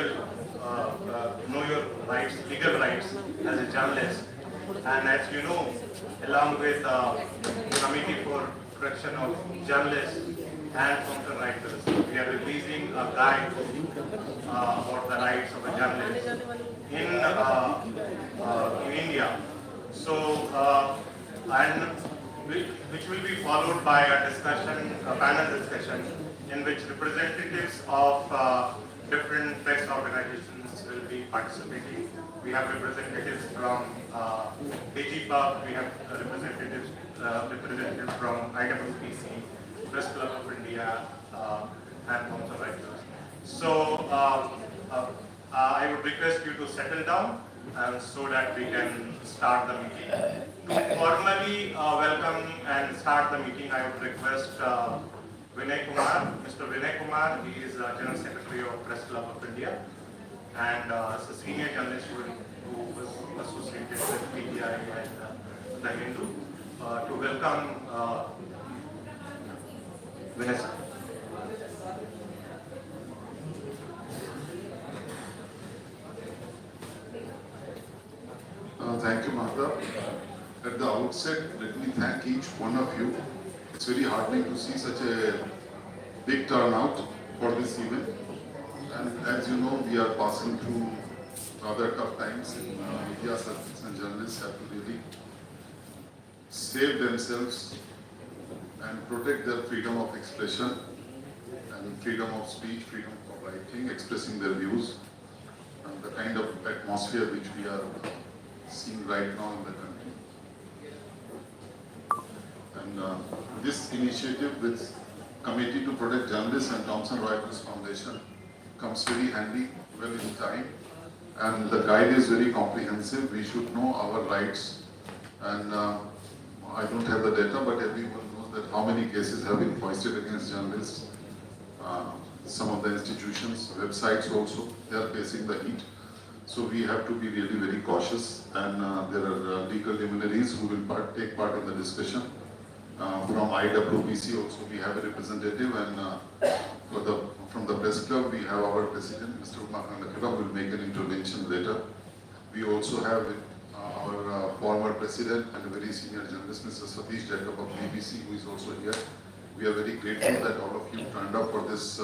know your rights, legal rights as a journalist. And as you know, along with the Committee for Protection of Journalists and Consumer Writers, we are releasing a guide about the rights of a journalist in India. So, which will be followed by a discussion, a panel discussion, in which representatives of different press organizations will be participating. We have representatives from DGPUB, we have representatives from IWPC, Press Club of India, and Consumer Writers. So I would request you to settle down so that we can start the meeting. To formally welcome and start the meeting, I would request Vinay Kumar. Mr. Vinay Kumar, he is General Secretary of Press Club of India and is a senior journalist who was associated with PTI and The Hindu. To welcome Vinay sir. Thank you, Madhav. At the outset, let me thank each one of you. It's very heartening to see such a big turnout for this event. And as you know, we are passing through rather tough times. Media circuits and journalists have to really save themselves and protect their freedom of expression and freedom of speech, freedom of writing, expressing their views, and the kind of atmosphere which we are seeing right now in the country. And this initiative with Committee to Protect Journalists and Thomson Reuters Foundation comes very handy, well in time. And the guide is very comprehensive. We should know our rights. And I don't have the data, but everyone knows that how many cases have been foisted against journalists. Some of the institutions, websites also, they are facing the heat. So we have to be really very cautious, and there are legal luminaries who will take part in the discussion. From IWPC also we have a representative, and from the press club we have our president, Mr. Umakanda, who will make an intervention later. We also have our former president and a very senior journalist, Mr. Satish Jacob of BBC, who is also here. We are very grateful that all of you turned up for this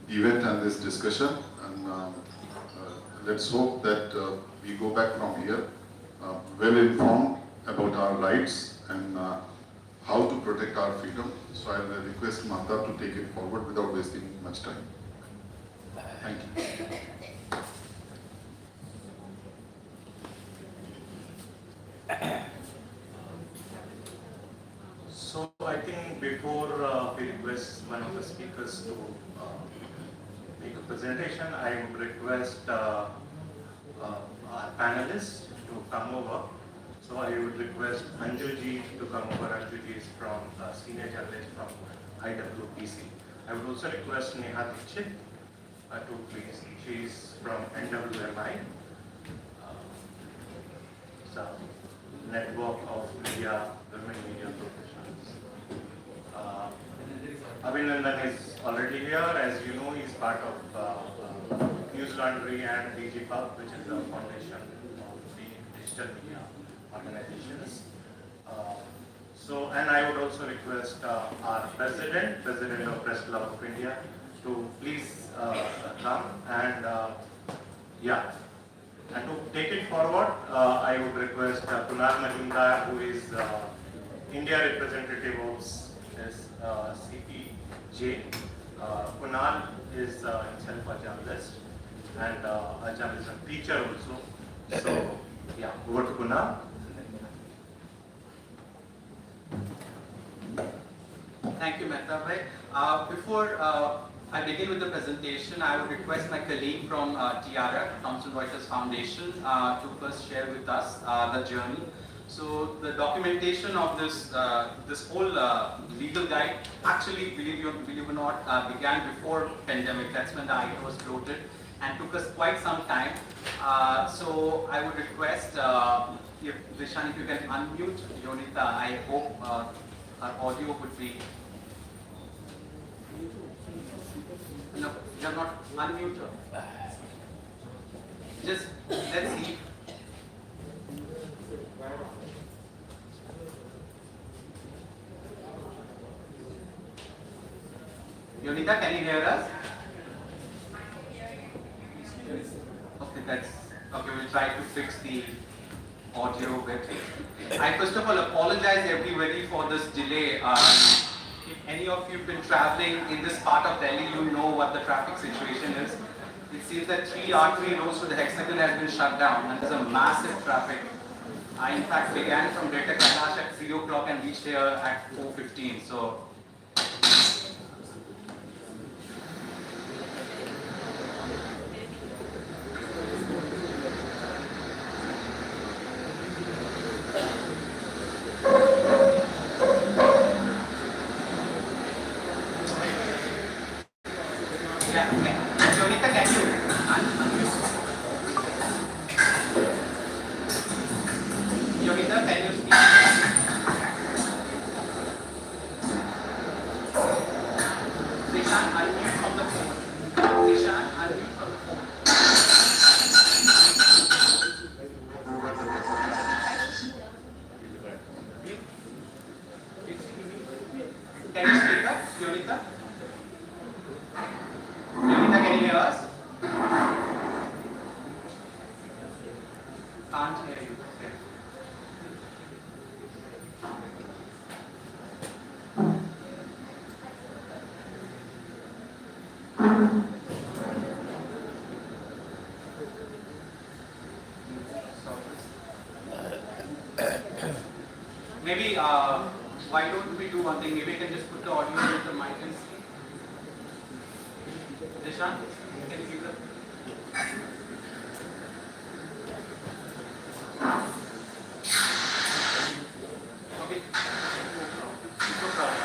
event and this discussion. And let's hope that we go back from here well informed about our rights and how to protect our freedom. So I will request Mahtab to take it forward without wasting much time. Thank you. So I think before we request one of the speakers to make a presentation, I would request our panelists to come over. So I would request Anjuji to come over. Anjuji is from senior journalist from IWPC. I would also request Neha Dixit to please. She is from NWMI. It's a network of women media professionals. Abhinandan is already here. As you know, he is part of News Laundry and DGPUB, which is a foundation of the digital media organizations. And I would also request our president of Press Club of India, to please come and and to take it forward, I would request Kunal Majumdar, who is India representative of CPJ. Kunal is himself a journalist and a journalism teacher also. So, yeah, over to Kunal. Thank you, Mehta bhai. Before I begin with the presentation, I would request my colleague from Tiara, Thomson Reuters Foundation, to first share with us the journey. So the documentation of this whole legal guide, actually, believe it or not, began before pandemic. That's when the idea was floated and took us quite some time. So I would request, if Vishan, if you can unmute Yonita, I hope our audio would be. No, You have not unmuted. Just let's see. Yonita, can you hear us? Okay, okay. We'll try to fix the audio bit. I first of all apologize everybody for this delay. If any of you have been traveling in this part of Delhi, you know what the traffic situation is. It seems that 3 artery roads to the hexagon has been shut down and there's a massive traffic. I in fact began from Greater Kailash at 3 o'clock and reached here at 4:15. So maybe why don't we do one thing? Maybe I can just put the audio with the mic and see. Dishan, can you give the? Okay. No problem.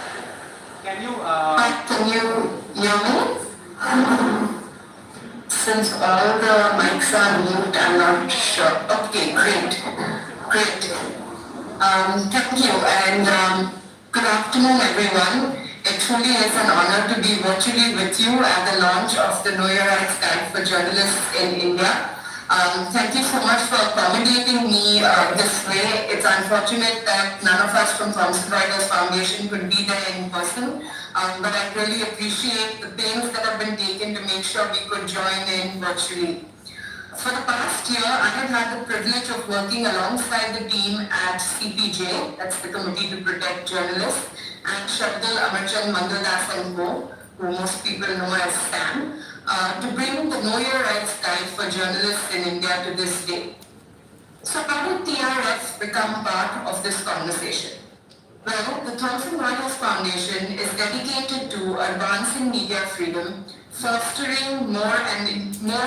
Can you hear me? Since all the mics are mute, I'm not sure. Okay, great. Thank you and good afternoon everyone. It truly is an honor to be virtually with you at the launch of the Know Your Rights Guide for Journalists in India. Thank you so much for accommodating me this way. It's unfortunate that none of us from Thomson Reuters Foundation could be there in person, but I really appreciate the pains that have been taken to make sure we could join in virtually. For the past year, I have had the privilege of working alongside the team at CPJ, that's the Committee to Protect Journalists, and Shabdal Amarchand Mangaldas and Co., who most people know as SAM, to bring the Know Your Rights Guide for Journalists in India to this day. So how did TRF become part of this conversation? Well, the Thomson Reuters Foundation is dedicated to advancing media freedom, fostering more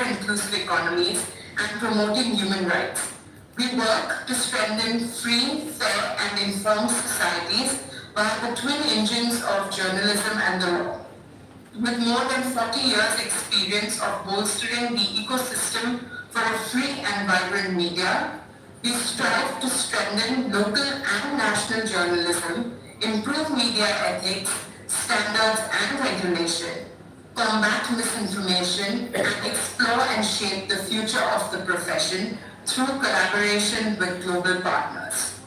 inclusive economies, and promoting human rights. We work to strengthen free, fair, and informed societies by the twin engines of journalism and the law. With more than 40 years experience of bolstering the ecosystem for a free and vibrant media, we strive to strengthen local and national journalism, improve media ethics, standards and regulation, combat misinformation, and explore and shape the future of the profession through collaboration with global partners.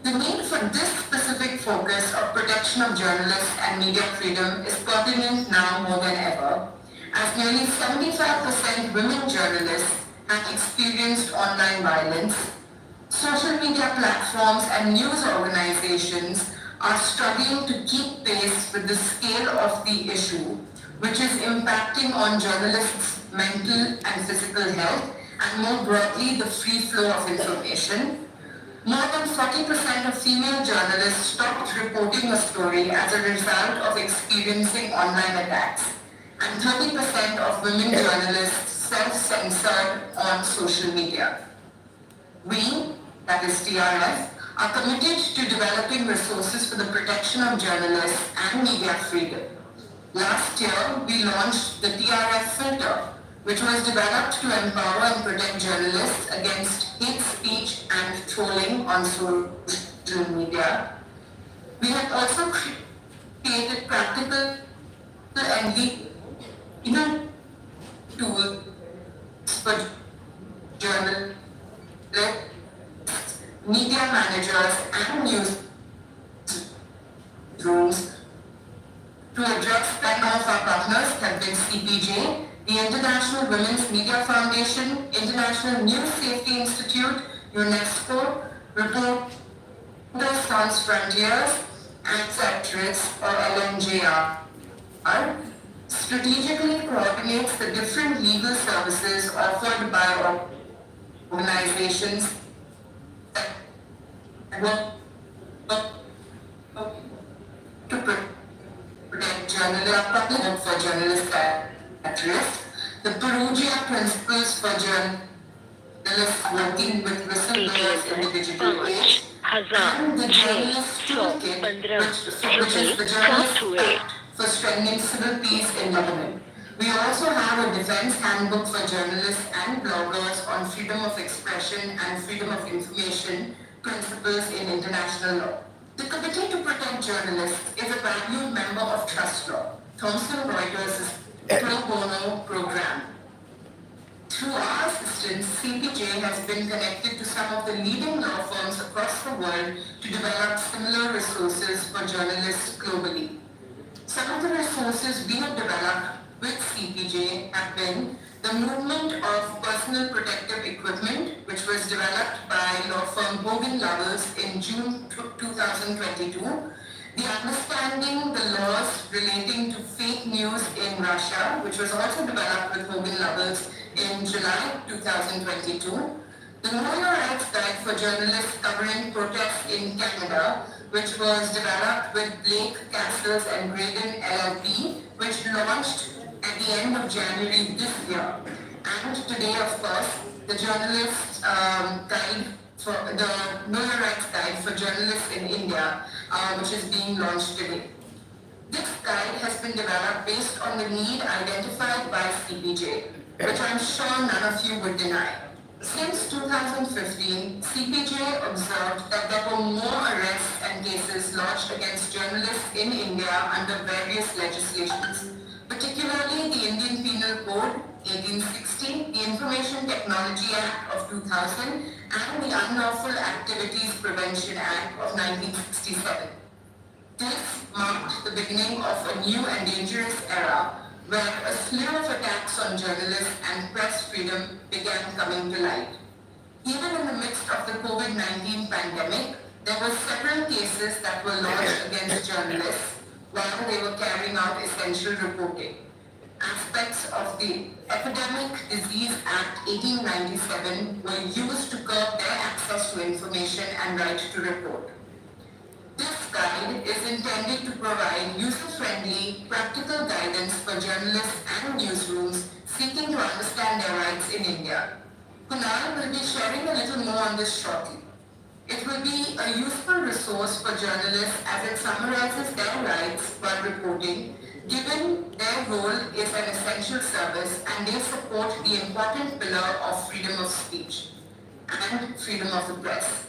The need for this specific focus of protection of journalists and media freedom is pertinent now more than ever, as nearly 75% women journalists have experienced online violence. Social media platforms and news organizations are struggling to keep pace with the scale of the issue, which is impacting on journalists' mental and physical health, and more broadly, the free flow of information. More than 40% of female journalists stopped reporting a story as a result of experiencing online attacks, and 30% of women journalists self-censored on social media. We, that is TRF, are committed to developing resources for the protection of journalists and media freedom. Last year, we launched the TRF Filter, which was developed to empower and protect journalists against hate speech and trolling on social media. We have also created practical and legal tools for journalists, media managers, and newsrooms to address that. Of our partners have been CPJ, the International Women's Media Foundation, International News Safety Institute, UNESCO, Reporters Sans Frontiers, and Secrets or LNJR. Strategically coordinates the different legal services offered by organizations that work to protect journalism for journalists at risk, the Perugia Principles for Journalists Working with Whistleblowers in the Digital Age, and the Journalist Toolkit, which is the Journalist Act for strengthening civil peace in government. We also have a defense handbook for journalists and bloggers on freedom of expression and freedom of information principles in international law. The Committee to Protect Journalists is a valued member of TrustLaw, Thomson Reuters' pro bono program. Through our assistance, CPJ has been connected to some of the leading law firms across the world to develop similar resources for journalists globally. Some of the resources we have developed with CPJ have been the movement of personal protective equipment, which was developed by law firm Hogan Lovells in June 2022, the understanding the laws relating to fake news in Russia, which was also developed with Hogan Lovells in July 2022, the Know Your Rights Guide for Journalists covering protests in Canada, which was developed with Blake, Castles and Graydon LLP, which launched at the end of January this year. And today, of course, the journalist guide for the Know Your Rights Guide for Journalists in India, which is being launched today. This guide has been developed based on the need identified by CPJ, which I'm sure none of you would deny. Since 2015, CPJ observed that there were more arrests and cases lodged against journalists in India under various legislations, particularly the Indian Penal Code 1860, the Information Technology Act of 2000, and the Unlawful Activities Prevention Act of 1967. This marked the beginning of a new and dangerous era where a slew of attacks on journalists and press freedom began coming to light. Even in the midst of the COVID-19 pandemic, there were several cases that were lodged against journalists while they were carrying out essential reporting. Aspects of the Epidemic Disease Act 1897 were used to curb their access to information and right to report. This guide is intended to provide user-friendly, practical guidance for journalists and newsrooms seeking to understand their rights in India. Kunal will be sharing a little more on this shortly. It will be a useful resource for journalists as it summarizes their rights while reporting, given their role is an essential service and they support the important pillar of freedom of speech and freedom of the press.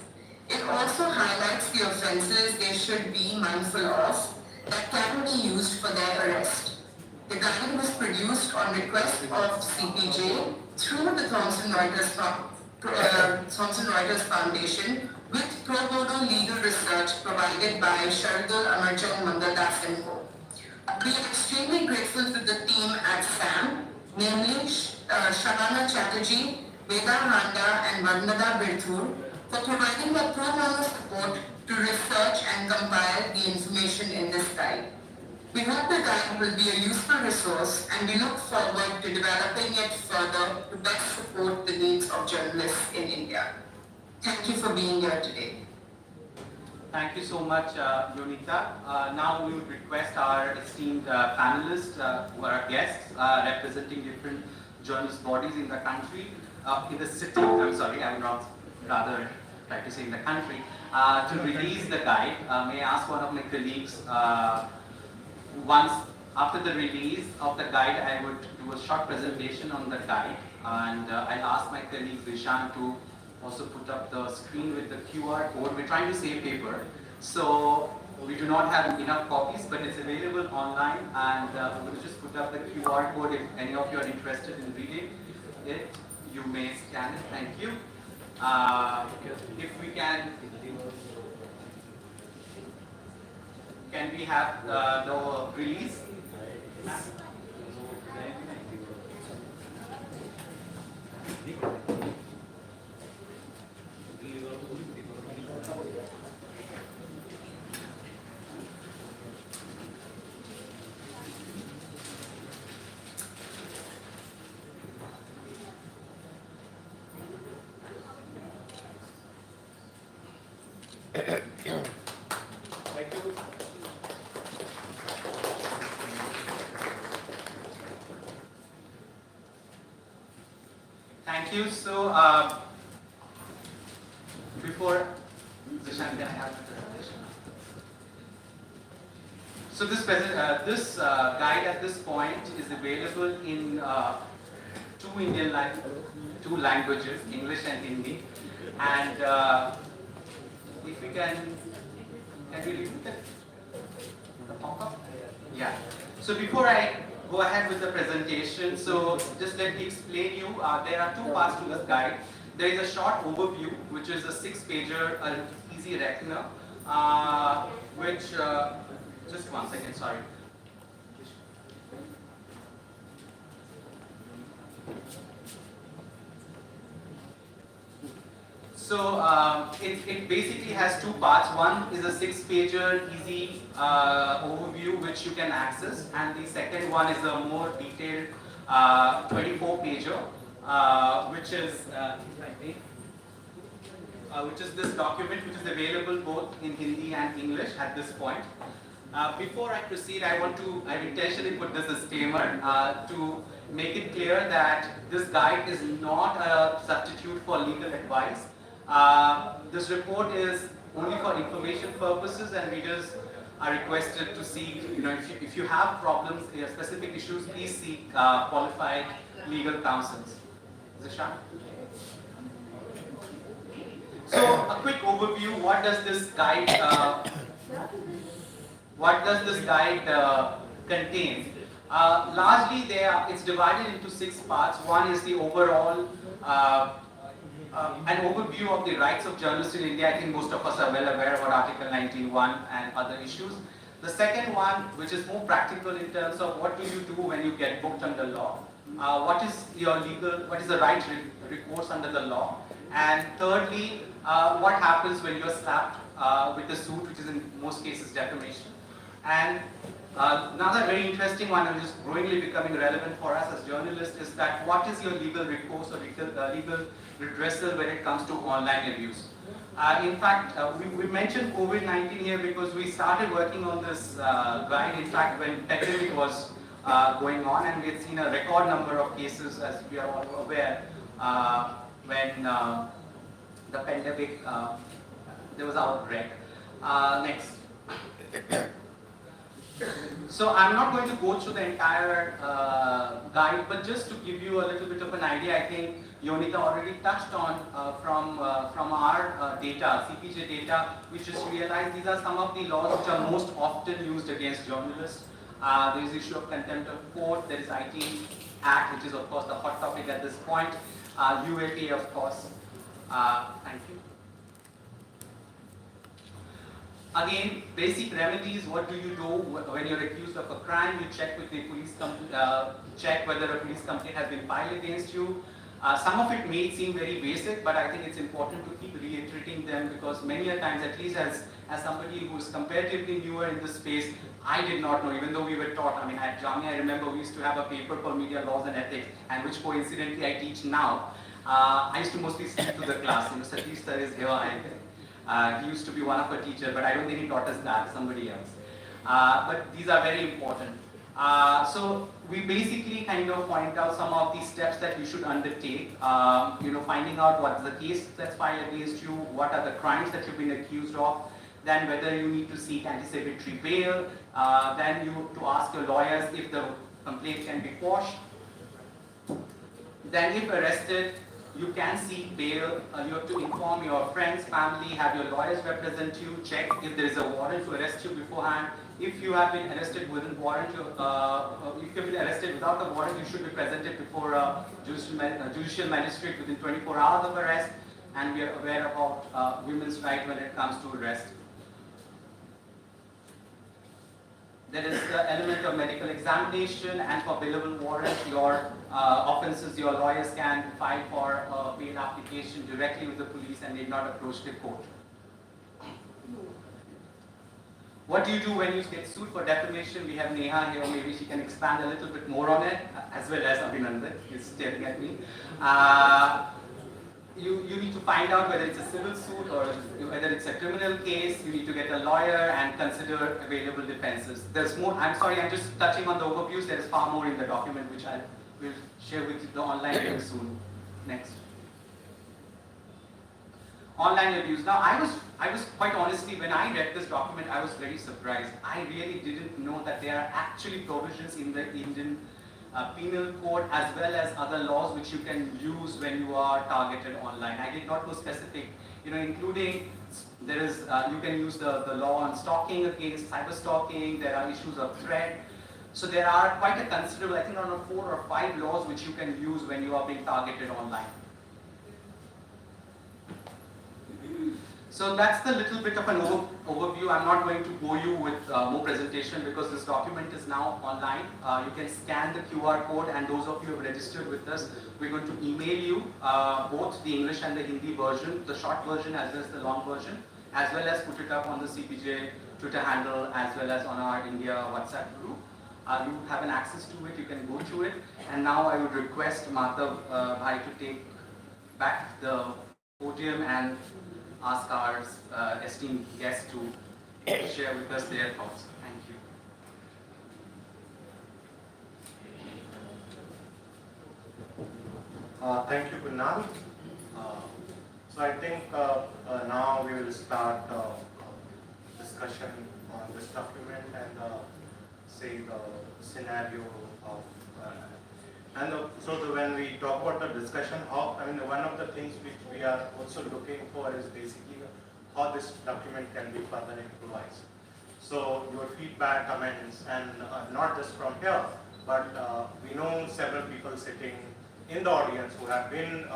It also highlights the offences they should be mindful of that can be used for their arrest. The guide was produced on request of CPJ through the Thomson Reuters Foundation with pro bono legal research provided by Shardul Amarjan Mangaldas & Co. We are extremely grateful to the team at SAM, namely Shavana Chatterjee, Veda Handa and Varnada Birthur, for providing the pro bono support to research and compile the information in this guide. We hope the guide will be a useful resource and we look forward to developing it further to best support the needs of journalists in India. Thank you for being here today. Thank you so much, Yonita. Now we would request our esteemed panelists, who are our guests, representing different journalist bodies in the country, in the city, I'm sorry, I would rather try to say in the country, to release the guide. May I ask one of my colleagues, once after the release of the guide, I would do a short presentation on the guide, and I'll ask my colleague Vishan to also put up the screen with the QR code. We're trying to save paper, so We do not have enough copies, but it's available online, and we're going to just put up the QR code if any of you are interested in reading it. You may scan it. Thank you. If we can we have the release? Thank you. Thank you. So, before Zishan, I have the presentation. So this guide at this point is available in two languages, English and Hindi, and if we can we read the pop-up? Yeah. So before I go ahead with the presentation, so just let me explain you, there are two parts to this guide. There is a short overview, which is a 6-pager, an easy reckoner, which, just one second, sorry. So it basically has two parts. One is a 6-pager easy overview which you can access, and the second one is a more detailed 24-pager, which is this document, which is available both in Hindi and English at this point. Before I proceed, I intentionally put this disclaimer to make it clear that this guide is not a substitute for legal advice. This report is only for information purposes, and readers are requested to seek, if you have problems, specific issues, please seek qualified legal counsels. Zishan? So, a quick overview, what does this guide contain? Largely, it's divided into 6 parts. One is the overall an overview of the rights of journalists in India. I think most of us are well aware about Article 19(1) and other issues. The second one, which is more practical in terms of what do you do when you get booked under law? What is the right recourse under the law? And thirdly, what happens when you're slapped with a suit, which is in most cases defamation? And another very interesting one, and is growingly becoming relevant for us as journalists, is that what is your legal recourse or legal redressal when it comes to online abuse? In fact, we mentioned COVID-19 here because we started working on this guide, in fact, when pandemic was going on, and we had seen a record number of cases, as we are all aware, when the pandemic, there was outbreak. Next. So I'm not going to go through the entire guide, but just to give you a little bit of an idea, I think Yonika already touched on from our data, CPJ data, we just realized these are some of the laws which are most often used against journalists. There is the issue of contempt of court, there is IT Act, which is of course the hot topic at this point, UAP of course. Thank you. Again, basic remedies, what do you do when you're accused of a crime? You check with the police, check whether a police complaint has been filed against you. Some of it may seem very basic, but I think it's important to keep reiterating them because many a times, at least as somebody who's comparatively newer in this space, I did not know, even though we were taught. I mean, at Jamia, I remember we used to have a paper called Media Laws and Ethics, and which coincidentally I teach now. I used to mostly speak to the class, Satish sir is here, he used to be one of our teachers, but I don't think he taught us that, somebody else. But these are very important. So we basically kind of point out some of the steps that you should undertake, finding out what's the case that's filed against you, what are the crimes that you've been accused of, then whether you need to seek anticipatory bail, then you to ask your lawyers if the complaint can be quashed. Then if arrested, you can seek bail. You have to inform your friends, family, have your lawyers represent you, check if there is a warrant to arrest you beforehand. If you have been arrested within warrant, if you have been arrested without a warrant, you should be presented before a judicial magistrate within 24 hours of arrest. And we are aware about women's right when it comes to arrest. There is the element of medical examination, and for bailable warrant, your offences, your lawyers can file for a bail application directly with the police and need not approach the court. What do you do when you get sued for defamation? We have Neha here, maybe she can expand a little bit more on it, as well as Abhinandan, he's staring at me. You need to find out whether it's a civil suit or whether it's a criminal case. You need to get a lawyer and consider available defenses. There's more, I'm sorry, I'm just touching on the overviews. There is far more in the document, which I will share with you the online link soon. Next. Online abuse. Now, I was quite honestly, when I read this document, I was very surprised. I really didn't know that there are actually provisions in the Indian penal code as well as other laws which you can use when you are targeted online. I did not know specific, including there is, you can use the law on stalking against cyber stalking, there are issues of threat. So there are quite a considerable, I think around 4 or 5 laws which you can use when you are being targeted online. So that's the little bit of an overview. I'm not going to bore you with more presentation because this document is now online. You can scan the QR code, and those of you who have registered with us, we're going to email you both the English and the Hindi version, the short version as well as the long version, as well as put it up on the CPJ Twitter handle as well as on our India WhatsApp group. You have an access to it, you can go through it. And now I would request Madhav Bhai to take back the podium and ask our esteemed guests to share with us their thoughts. Thank you. Thank you, Kunal. So I think now we will start discussion on this document and say the scenario of when we talk about the discussion, one of the things which we are also looking for is basically how this document can be further improvised. So your feedback, comments, and not just from here, but we know several people sitting in the audience who have been,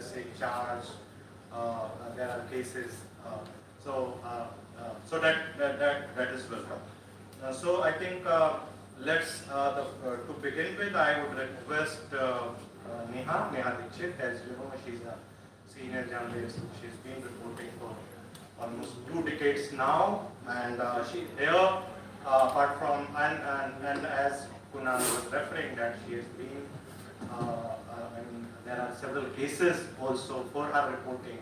say, charged. There are cases, so that is welcome. So I think let's to begin with, I would request Neha Dikshit. As you know, she's a senior journalist. She's been reporting for almost 2 decades now, and she here, apart from and as Kunal was referring, that she has been. There are several cases also for her reporting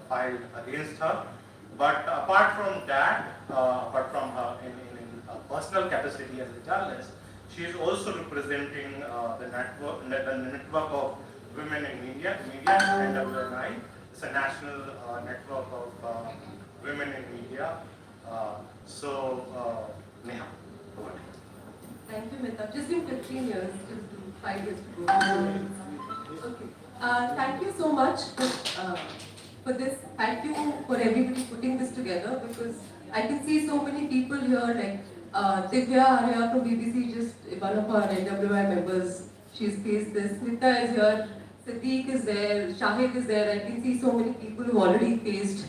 filed against her. But apart from that, apart from her in personal capacity as a journalist, she is also representing the network of women in media, NWNI. It's a national network of women in media. Neha, over to you. Thank you, Mehta. Just been 15 years, just 5 years to go. Okay. Thank you so much for this. Thank you for everybody putting this together, because I can see so many people here, like Divya Arya from BBC, just one of our NWI members. She's faced this. Nita is here. Sadiq is there. Shahid is there. I can see so many people who already faced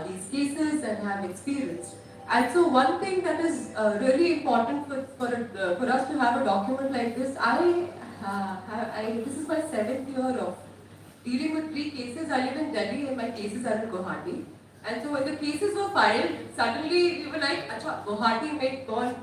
these cases and have experience. And so one thing that is really important for us to have a document like this, this is my 7th year of dealing with 3 cases. I live in Delhi and my cases are in Guwahati. And so when the cases were filed, suddenly we were like, Acha, Guwahati mein kaun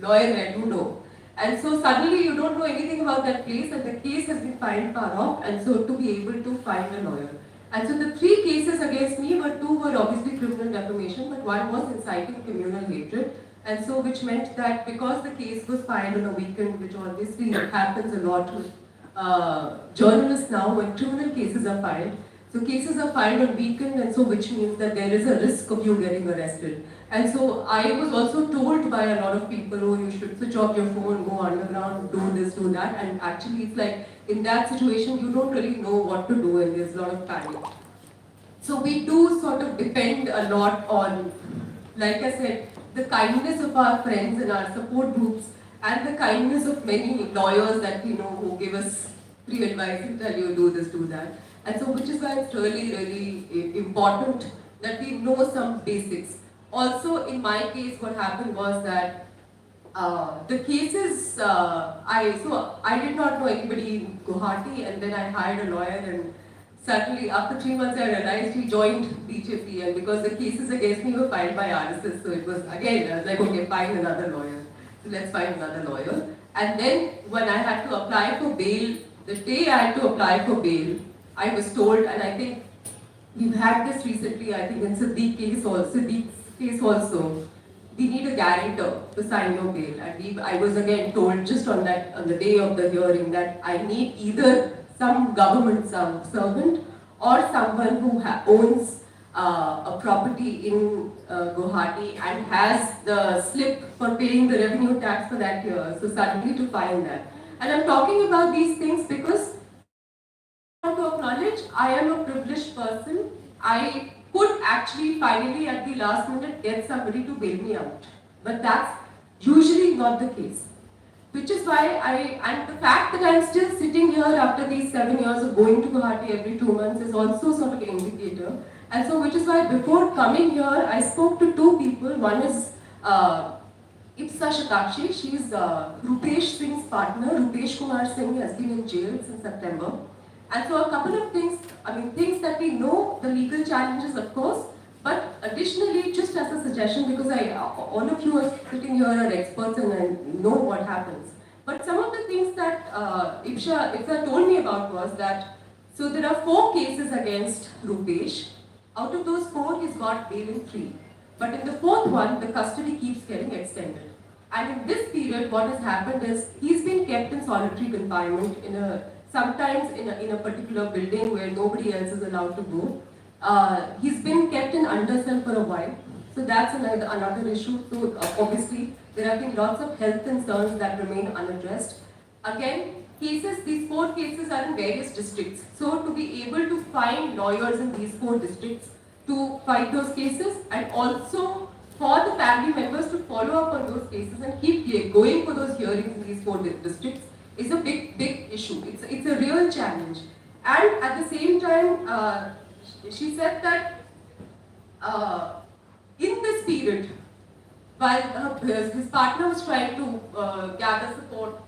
lawyer hai, you know. And so suddenly you don't know anything about that place, and the case has been filed far off, and so to be able to find a lawyer. And so the 3 cases against me were 2 were obviously criminal defamation, but 1 was inciting communal hatred. And so which meant that because the case was filed on a weekend, which obviously happens a lot with journalists now when criminal cases are filed. So cases are filed on weekend, and so which means that there is a risk of you getting arrested. And so I was also told by a lot of people, oh, you should switch off your phone, go underground, do this, do that. And actually, it's like in that situation, you don't really know what to do, and there's a lot of panic. So we do sort of depend a lot on, like I said, the kindness of our friends and our support groups, and the kindness of many lawyers that we know who give us free advice and tell you do this, do that. And so which is why it's really, really important that we know some basics. Also, in my case, what happened was that the cases, I did not know anybody in Guwahati, and then I hired a lawyer, and suddenly after 3 months I realized he joined BJP, and because the cases against me were filed by RSS, so it was again, I was like, okay, find another lawyer. So let's find another lawyer. And then when I had to apply for bail, the day I had to apply for bail, I was told, and I think we've had this recently, I think in Siddique's case also, we need a guarantor to sign your bail. And I was again told just on the day of the hearing that I need either some government servant or someone who owns a property in Guwahati and has the slip for paying the revenue tax for that year. So suddenly to find that. And I'm talking about these things because I want to acknowledge I am a privileged person. I could actually finally at the last minute get somebody to bail me out. But that's usually not the case. Which is why and the fact that I'm still sitting here after these 7 years of going to Guwahati every 2 months is also sort of an indicator. And so which is why before coming here, I spoke to two people. One is Ipsa Shatakshi. She's Rupesh Singh's partner. Rupesh Kumar Singh has been in jail since September. And so a couple of things, things that we know, the legal challenges of course, but additionally, just as a suggestion, because all of you are sitting here are experts and I know what happens. But some of the things that Ipsa told me about was that, so there are 4 cases against Rupesh. Out of those 4, he's got bail in 3. But in the 4th one, the custody keeps getting extended. And in this period, what has happened is he's been kept in solitary confinement sometimes in a particular building where nobody else is allowed to go. He's been kept in undercell for a while, so that's another issue. So obviously there have been lots of health concerns that remain unaddressed. Again, these 4 cases are in various districts. So to be able to find lawyers in these 4 districts to fight those cases, and also for the family members to follow up on those cases and keep going for those hearings in these 4 districts is a big issue. It's a real challenge. And at the same time, she said that in this period, while his partner was trying to gather support,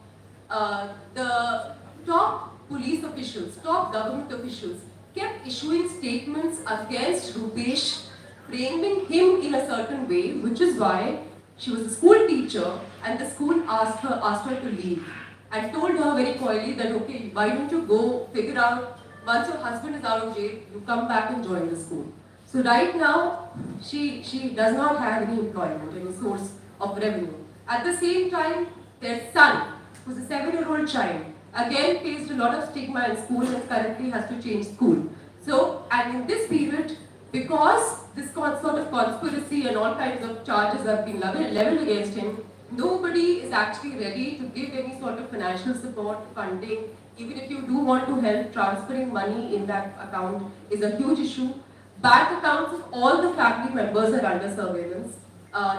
the top police officials, top government officials kept issuing statements against Rupesh, framing him in a certain way, which is why she was a school teacher and the school asked her to leave and told her very coyly that, okay, why don't you go figure out, once your husband is out of jail, you come back and join the school. So right now, she does not have any employment, any source of revenue. At the same time, their son, who's a 7-year-old child, again faced a lot of stigma in school and currently has to change school. So, and in this period, because this sort of conspiracy and all kinds of charges have been leveled against him, nobody is actually ready to give any sort of financial support, funding. Even if you do want to help, transferring money in that account is a huge issue. Bank accounts of all the family members are under surveillance.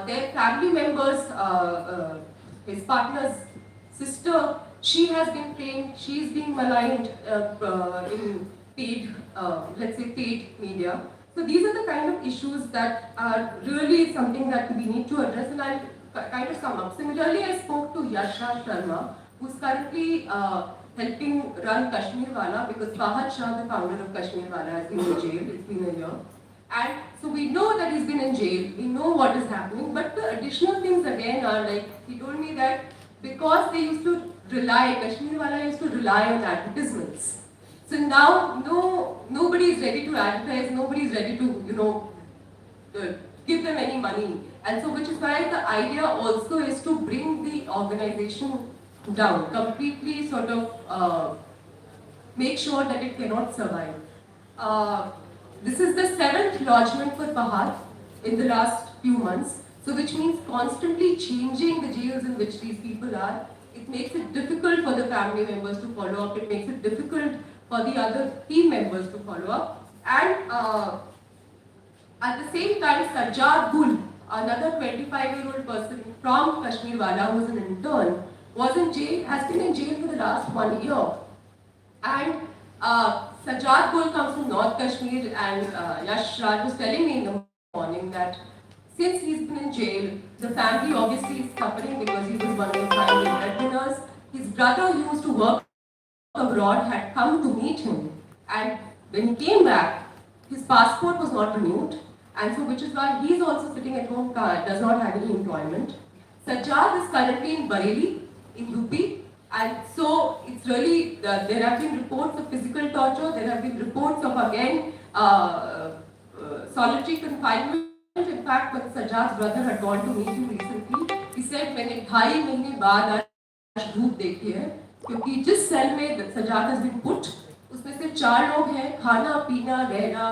Their family members, his partner's sister, she has been claimed, she's being maligned in paid, let's say paid media. So these are the kind of issues that are really something that we need to address, and I'll kind of sum up. Similarly, I spoke to Yashraj Sharma, who's currently helping run Kashmir Wala, because Fahad Shah, the founder of Kashmir Wala, has been in jail. It's been a year. And so we know that he's been in jail, we know what is happening, but the additional things again are like, he told me that because they used to Kashmir Wala used to rely on advertisements. So now nobody is ready to advertise, nobody is ready to, give them any money. And so which is why the idea also is to bring the organization down, completely sort of make sure that it cannot survive. This is the 7th lodgement for Fahad in the last few months. So which means constantly changing the jails in which these people are. It makes it difficult for the family members to follow up. It makes it difficult for the other team members to follow up. And at the same time, Sajjad Gul, another 25-year-old person from Kashmir Wala, who was an intern, was in jail, has been in jail for the last 1 year. And Sajjad Gul comes from North Kashmir, and Yash Raj was telling me in the morning that since he's been in jail, the family obviously is suffering because he was one of the primary breadwinners. His brother who used to work abroad had come to meet him, and when he came back, his passport was not renewed, and so which is why he's also sitting at home, does not have any employment. Sajjad is currently in Bareilly, in UP, and so it's really, there have been reports of physical torture, there have been reports of again solitary confinement. In fact, when Sajjad's brother had gone to meet him recently, he said, मैंने 2.5 महीने बाद आज धूप देखी है, क्योंकि जिस cell में सजाद has been put, उसमें से 4 लोग हैं, खाना पीना रहना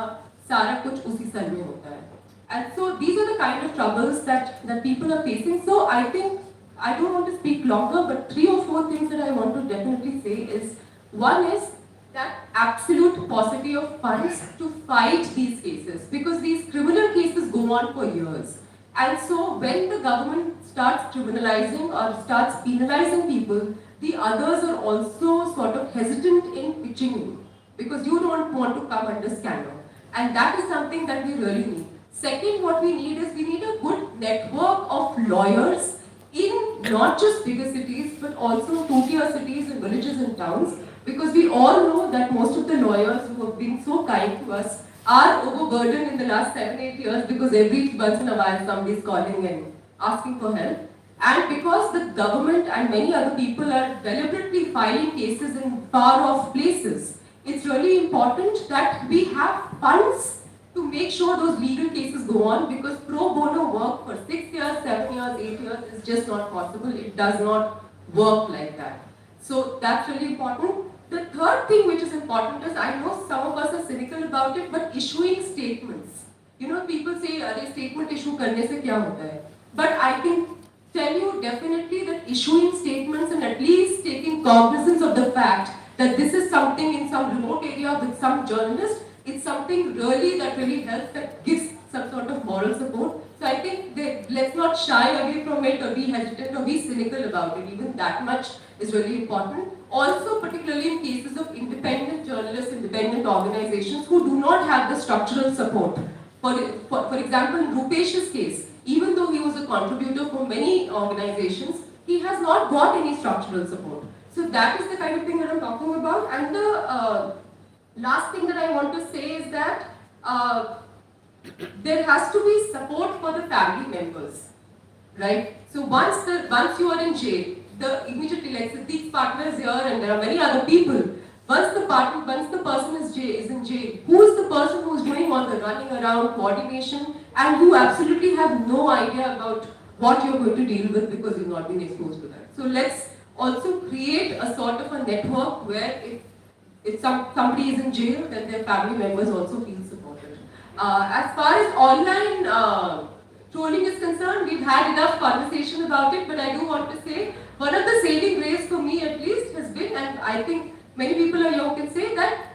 सारा कुछ उसी सेल में होता है. And so these are the kind of troubles that people are facing. So I think I don't want to speak longer, but 3 or 4 things that I want to definitely say is, one is that absolute paucity of funds to fight these cases, because these criminal cases go on for years. And so when the government starts criminalizing or starts penalizing people, the others are also sort of hesitant in pitching in, because you don't want to come under scandal. And that is something that we really need. Second, what we need is we need a good network of lawyers in not just bigger cities, but also 2-tier cities and villages and towns, because we all know that most of the lawyers who have been so kind to us are overburdened in the last 7-8 years, because every once in a while somebody is calling and asking for help. And because the government and many other people are deliberately filing cases in far-off places, it's really important that we have funds to make sure those legal cases go on, because pro bono work for 6 years, 7 years, 8 years is just not possible. It does not work like that. So that's really important. The third thing which is important is, I know some of us are cynical about it, but issuing statements. You know, people say, "Arey, statement issue karne se kya hota hai?" But I can tell you definitely that issuing statements and at least taking cognizance of the fact that this is something in some remote area with some journalist, it's something really that really helps, that gives some sort of moral support. So I think that let's not shy away from it or be hesitant or be cynical about it. Even that much is really important. Also, particularly in cases of independent journalists, independent organizations who do not have the structural support. For example, in Rupesh's case, even though he was a contributor for many organizations, he has not got any structural support. So that is the kind of thing that I'm talking about. And the last thing that I want to say is that there has to be support for the family members, right? So once you are in jail, the immediately, like Siddique's partner is here and there are many other people. Once the person is in jail, who is the person who is doing all the running around, coordination, and who absolutely have no idea about what you're going to deal with because you've not been exposed to that. So let's also create a sort of a network where if somebody is in jail, then their family members also feel supported. As far as online trolling is concerned, we've had enough conversation about it, but I do want to say, one of the saving grace for me at least has been, and I think many people are here can say that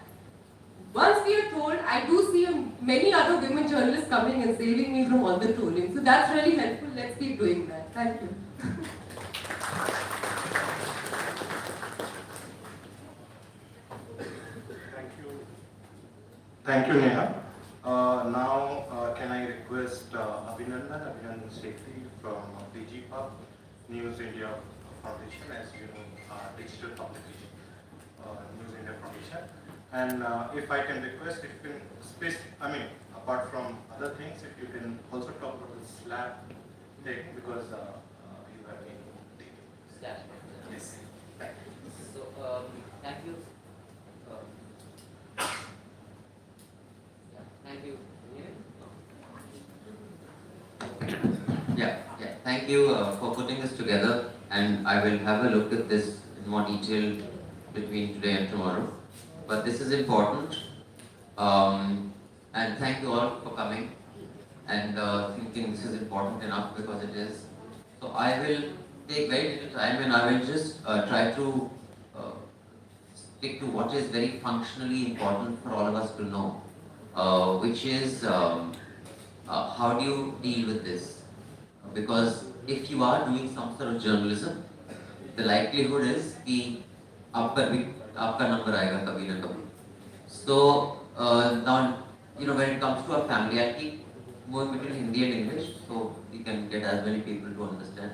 once we are told, I do see many other women journalists coming and saving me from all the trolling. So that's really helpful. Let's keep doing that. Thank you. Thank you, Neha. Now, can I request Abhinandan Sethi from DG Pub, News India Foundation, as you know, digital publication, News India Foundation. And if I can request, if you can apart from other things, if you can also talk about the slab thing, because you have been taking. Slab. Yes. Thank you. So, thank you. Thank you. Yeah. Thank you for putting this together, and I will have a look at this in more detail between today and tomorrow. But this is important, and thank you all for coming. and thinking this is important enough because it is. So I will take very little time and I will just try to stick to what is very functionally important for all of us to know, which is how do you deal with this? Because if you are doing some sort of journalism, the likelihood is कि आप पर भी आपका number आएगा कभी ना कभी. So now, when it comes to a family, I'll keep moving between Hindi and English so we can get as many people to understand.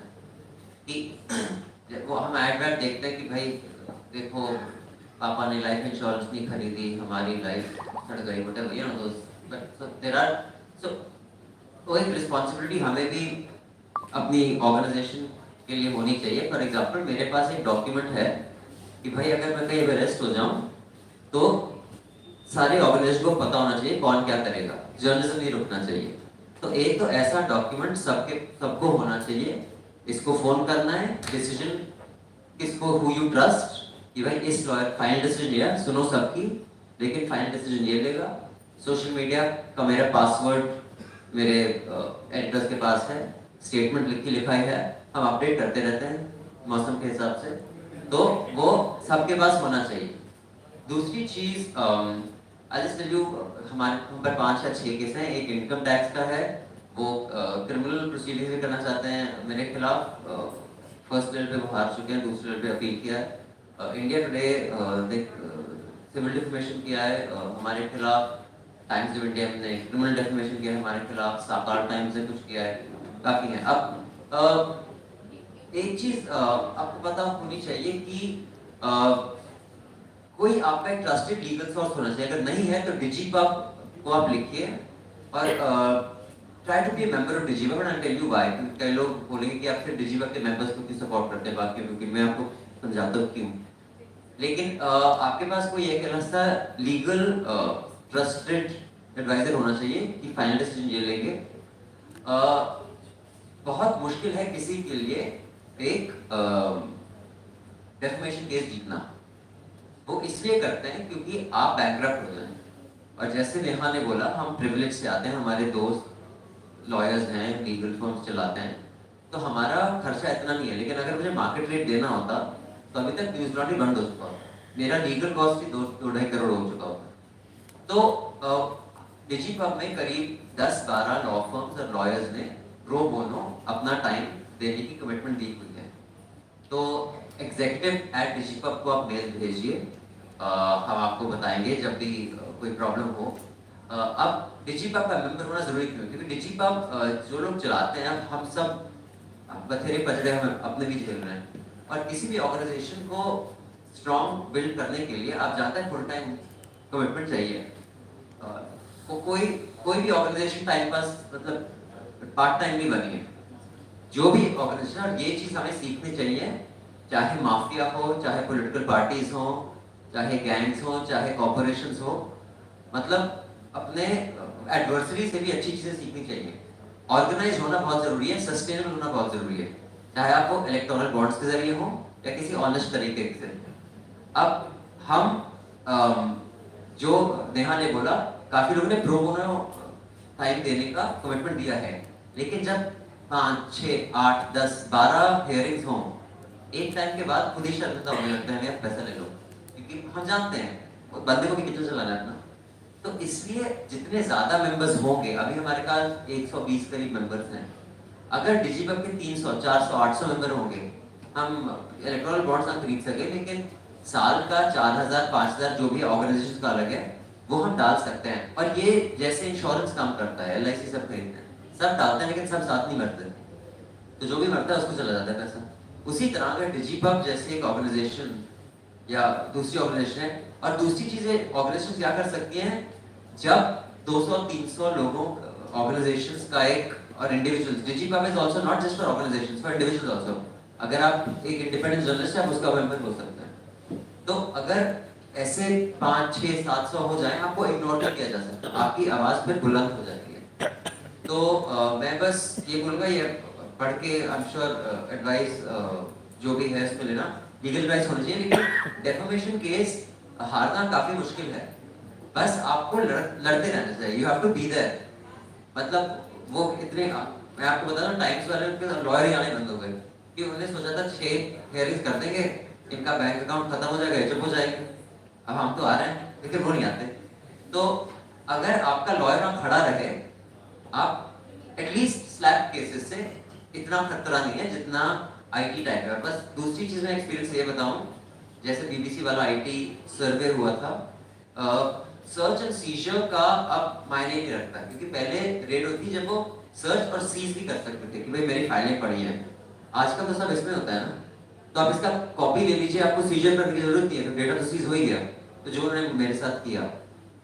कि वो हम ऐड वैड देखते हैं कि भाई देखो पापा ने लाइफ इंश्योरेंस नहीं खरीदी, हमारी लाइफ सड़ गई, whatever, those. But so there are तो एक रिस्पॉन्सिबिलिटी हमें भी अपनी ऑर्गेनाइजेशन के लिए होनी चाहिए. फॉर एग्जाम्पल मेरे पास एक डॉक्यूमेंट है कि भाई अगर मैं कहीं अरेस्ट हो जाऊं तो सारे ऑर्गेनाइजेशन को पता होना चाहिए कौन क्या करेगा, जर्नलिज्म नहीं रुकना चाहिए. तो एक तो ऐसा डॉक्यूमेंट सबको होना चाहिए. इसको फोन करना है, डिसीजन किसको, हु यू ट्रस्ट, कि भाई इस लॉयर फाइनल डिसीजन लिया, सुनो सबकी, लेकिन फाइनल डिसीजन ये लेगा. सोशल मीडिया का मेरा पासवर्ड मेरे एडिटर्स के पास है, स्टेटमेंट लिखाई है, हम अपडेट करते रहते हैं मौसम के हिसाब से, तो वो सबके पास होना चाहिए. दूसरी चीज आई जस्ट टेल यू, हमारे हम पर 5 या 6 केस हैं. एक इनकम टैक्स का है, वो क्रिमिनल प्रोसीडिंग भी करना चाहते हैं मेरे खिलाफ. फर्स्ट लेवल पे वो हार चुके हैं, दूसरे लेवल पे अपील किया है. इंडिया टुडे सिविल डिफेमेशन किया है हमारे खिलाफ. टाइम्स ऑफ इंडिया ने क्रिमिनल डेफेमेशन किया है हमारे खिलाफ. साकार टाइम्स ने कुछ किया है, काफी है. अब एक चीज आपको पता होनी चाहिए कि कोई आपका एक ट्रस्टेड लीगल सोर्स होना चाहिए. अगर नहीं है तो डिजीपब को आप लिखिए और try to be a member of DigiPub. And I tell you why. कई लोग बोलेंगे कि आप फिर डिजीपब के मेंबर्स को क्यों सपोर्ट करते हैं, बाकी क्योंकि मैं आपको समझाता हूँ क्यों. लेकिन आपके पास कोई एक ऐसा लीगल ट्रस्टेड एडवाइजर होना चाहिए कि फाइनल डिसीजन ये लेंगे. बहुत मुश्किल है किसी के लिए एक डेफमेशन केस जीतना. वो इसलिए करते हैं क्योंकि आप बैंकरप्ट हो जाएं. और जैसे नेहा ने बोला, हम प्रिविलेज से आते हैं, हमारे दोस्त लॉयर्स हैं, लीगल फर्म्स चलाते हैं, तो हमारा खर्चा इतना नहीं है. लेकिन अगर मुझे मार्केट रेट देना होता तो अभी तक न्यूज लॉन्ड्री बंद हो चुका होता. मेरा लीगल कॉस्ट ही 2-2.5 करोड़ हो चुका होता. तो डिजीपब में करीब 10-12 लॉ फर्म्स और लॉयर्स ने प्रो बोनो अपना टाइम देने की कमिटमेंट दी हुई है. तो executive@digipub को आप मेल भेजिए, हम आपको बताएंगे जब भी कोई प्रॉब्लम हो. अब डिजीपब का मेंबर होना जरूरी क्यों? क्योंकि डिजीपब जो लोग चलाते हैं, हम सब बथेरे पचड़े हम अपने भी झेल रहे हैं. और किसी भी ऑर्गेनाइजेशन को स्ट्रॉन्ग बिल्ड करने के लिए आप जानते हैं फुल टाइम कमिटमेंट चाहिए. कोई भी ऑर्गेनाइजेशन टाइम पास मतलब पार्ट टाइम नहीं बनी है. जो भी ऑर्गेनाइजेशन, और ये चीज हमें सीखनी चाहिए, चाहे माफिया हो, चाहे पॉलिटिकल पार्टीज हो, चाहे गैंग्स हो, चाहे कॉर्पोरेशंस हो, मतलब अपने एडवर्सरी से भी अच्छी चीजें सीखनी चाहिए. ऑर्गेनाइज होना बहुत जरूरी है, सस्टेनेबल होना बहुत जरूरी है, चाहे आपको इलेक्टोरल बॉन्ड्स के जरिए हो या किसी ऑनेस्ट तरीके से. अब हम जो नेहा ने बोला, काफी लोगों ने प्रो बोनो टाइम देने का कमिटमेंट दिया है, लेकिन जब 5, 6, 8, 10, 12 हियरिंग्स हों, एक टाइम के बाद खुद ही शर्मिंदा होने लगता है, आप पैसा ले लो, क्योंकि हम जानते हैं बंदे को भी कितना चलाना है अपना. तो इसलिए जितने ज्यादा मेंबर्स होंगे, अभी हमारे पास 120 करीब मेंबर्स हैं, अगर डिजीपब के 300, 400, 800 मेंबर होंगे, हम इलेक्टोरल बॉन्ड्स ना खरीद सके, लेकिन साल का 4000, 5000 जो भी ऑर्गेनाइजेशन का अलग है वो हम डाल सकते हैं. और ये जैसे इंश्योरेंस काम करता है, LIC सब खरीदते हैं, सब डालते हैं, लेकिन सब साथ नहीं मरते, तो जो भी मरता है उसको चला जाता है पैसा. उसी तरह अगर डिजीपब जैसे एक ऑर्गेनाइजेशन या दूसरी ऑर्गेनाइजेशन है, और दूसरी चीजें ऑर्गेनाइजेशन क्या कर सकती हैं, जब 200-300 लोगों ऑर्गेनाइजेशंस का एक, और individuals, DigiPub is also not just for organisations, for individuals also. अगर आप एक इंडिपेंडेंट जर्नलिस्ट हैं, आप उसका मेंबर हो सकते हैं. तो अगर ऐसे 5, 6, 700 हो जाए, आपको इग्नोर कर किया जा सकता है, आपकी आवाज फिर बुलंद हो जाती है. तो मैं बस ये बोलूंगा, ये पढ़ के आई एम श्योर एडवाइस जो भी है इसमें लेना, लीगल एडवाइस होनी चाहिए. लेकिन डेफमेशन केस हारना काफी मुश्किल है, बस आपको लड़ते रहना चाहिए. You have to be there. मतलब वो इतने, मैं आपको बता रहा टाइम्स वाले उनके लॉयर ही आने बंद हो गए कि उन्होंने सोचा था 6 हेयरिंग्स कर देंगे, इनका बैंक अकाउंट खत्म हो जाएगा, चुप हो जाएंगे। अब हम तो आ रहे हैं लेकिन वो नहीं आते। तो अगर आपका लॉयर वहां खड़ा रहे, आप एटलीस्ट स्लैब केसेस से इतना खतरा नहीं है जितना आईटी टाइप है। बस दूसरी चीज में एक्सपीरियंस ये बताऊं, जैसे बीबीसी वाला आईटी सर्वे हुआ था, सर्च एंड सीजर का अब मायने नहीं रखता, क्योंकि पहले रेड होती जब वो सर्च और सीज भी कर सकते थे कि भाई मेरी फाइलें पड़ी हैं। आजकल तो सब इसमें होता है ना, तो आप इसका कॉपी ले लीजिए, आपको सीजर करने की जरूरत नहीं है, तो डेटा तो सीज हो ही गया। तो जो उन्होंने मेरे साथ किया,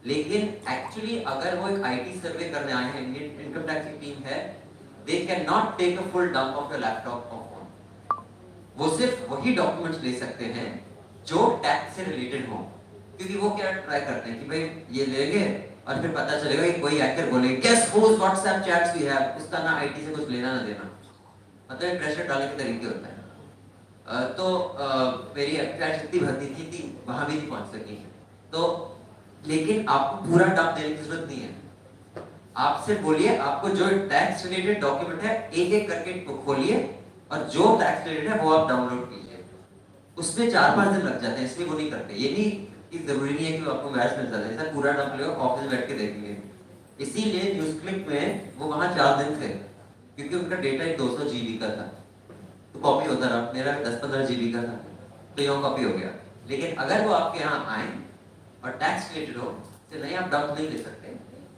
लेकिन एक्चुअली अगर वो एक आईटी सर्वे करने आए हैं, इंडियन इनकम टैक्स की टीम है, they can not take a full dump of your laptop और फोन। वो सिर्फ वही डॉक्यूमेंट्स ले सकते हैं जो टैक्स से रिलेटेड हो, क्योंकि वो क्या ट्राई करते हैं कि भाई ये लेंगे और फिर पता चलेगा कि कोई आकर बोले guess whose WhatsApp chats we have, इसका ना आईटी से कुछ लेना ना देना, मतलब प्रेशर डालने के तरीके होता है। तो मेरी एप्लीकेशन जितनी भर्ती थी वहां भी नहीं पहुंच सकी। तो लेकिन आपको पूरा डंप देने की जरूरत नहीं है, आप सिर्फ बोलिए आपको जो टैक्स रिलेटेड डॉक्यूमेंट है एक एक करके खोलिए और जो टैक्स रिलेटेड है वो आप डाउनलोड कीजिए। उसमें 4-5 दिन लग जाते हैं, इसलिए वो नहीं करते। ये नहीं कि जरूरी नहीं है कि आपको मैच मिल जाता है, ऐसा पूरा डंप लो ऑफिस बैठ के देखेंगे। इसीलिए न्यूज क्लिक में वो वहां 4 दिन थे, क्योंकि उनका डेटा 200 जीबी का था, तो कॉपी होता रहा। मेरा 10-15 जीबी का था, तो ये कॉपी हो गया। लेकिन अगर वो आपके यहाँ आए और टैक्स रिलेटेड हो तो नहीं, आप डंप नहीं ले सकते।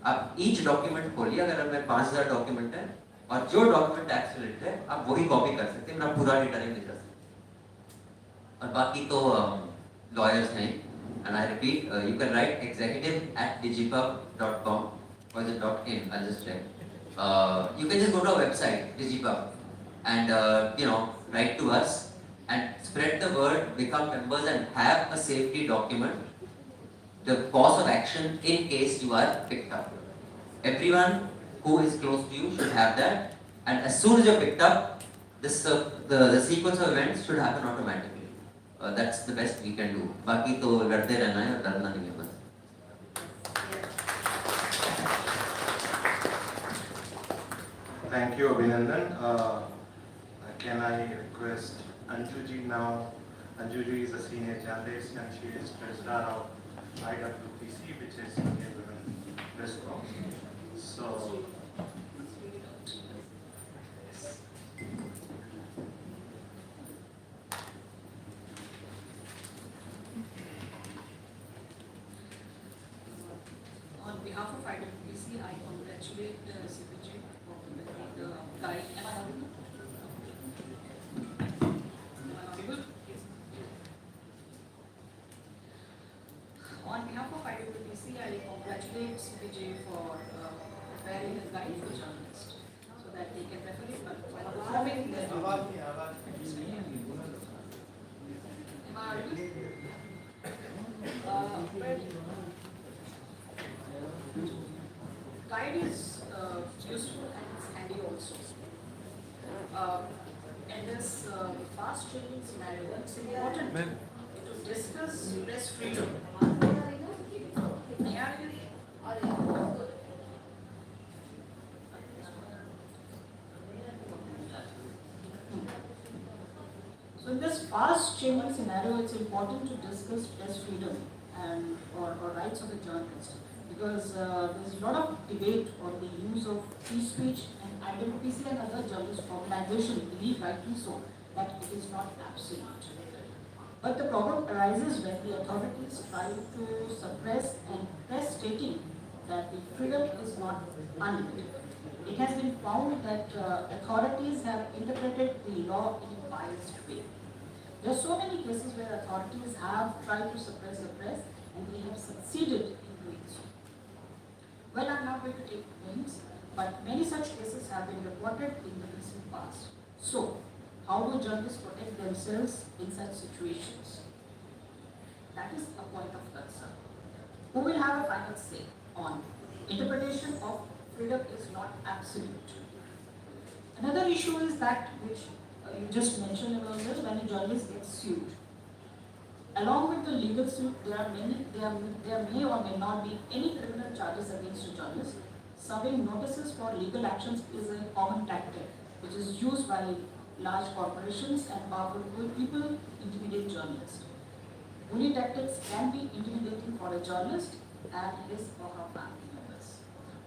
आप ईच डॉक्यूमेंट खोलिए, अगर हमें 5000 डॉक्यूमेंट है और जो डॉक्यूमेंट टैक्स रिलेटेड है आप वही कॉपी कर सकते हैं, मेरा पूरा डेटा नहीं ले जा सकते। और बाकी तो लॉयर्स हैं, and I repeat, you can write executive@digipub.com or is it .in? I'll just check. You can just go to our website digipub and write to us and spread the word, become members and have a safety document, the course of action in case you are picked up. Everyone who is close to you should have that, and as soon as you're picked up, this the sequence of events should happen automatically. That's the best we can do. बाकी तो लड़ते रहना है और डरना नहीं है बस। Thank you, Abhinandan. Can I request Anju ji now? Anju ji is a senior journalist and she is treasurer of IWPC, which is Indian Women Press Club. So, on behalf of IWPC, I congratulate CPJ for preparing the guide. Am I audible? Am I audible? On behalf of IWPC, I congratulate CPJ for preparing a guide for journalists so that they can refer it while performing their duty. Am I audible? Guide is useful and it's handy also. In this fast changing scenario, it's important to discuss press freedom. So in this fast changing scenario, it's important to discuss press freedom and or rights of the journalist, because there's a lot of debate on the use of free speech, and IWPC and other journalist organizations believe, rightly so, that it is not absolute. But the problem arises when the authorities try to suppress and press stating that the freedom is not unlimited. It has been found that authorities have interpreted the law in a biased way. There are so many cases where authorities have tried to suppress the press and they have succeeded in doing so. Well, I'm not going to take names, but many such cases have been reported in the recent past. So, how do journalists protect themselves in such situations? That is a point of concern. Who will have a final say on interpretation of freedom is not absolute? Another issue is that which you just mentioned earlier, when a journalist gets sued. Along with the legal suit, there may or may not be any criminal charges against a journalist, Serving notices for legal actions is a common tactic which is used by large corporations and powerful people to intimidate journalists. Bully tactics can be intimidating for a journalist and his or her family members.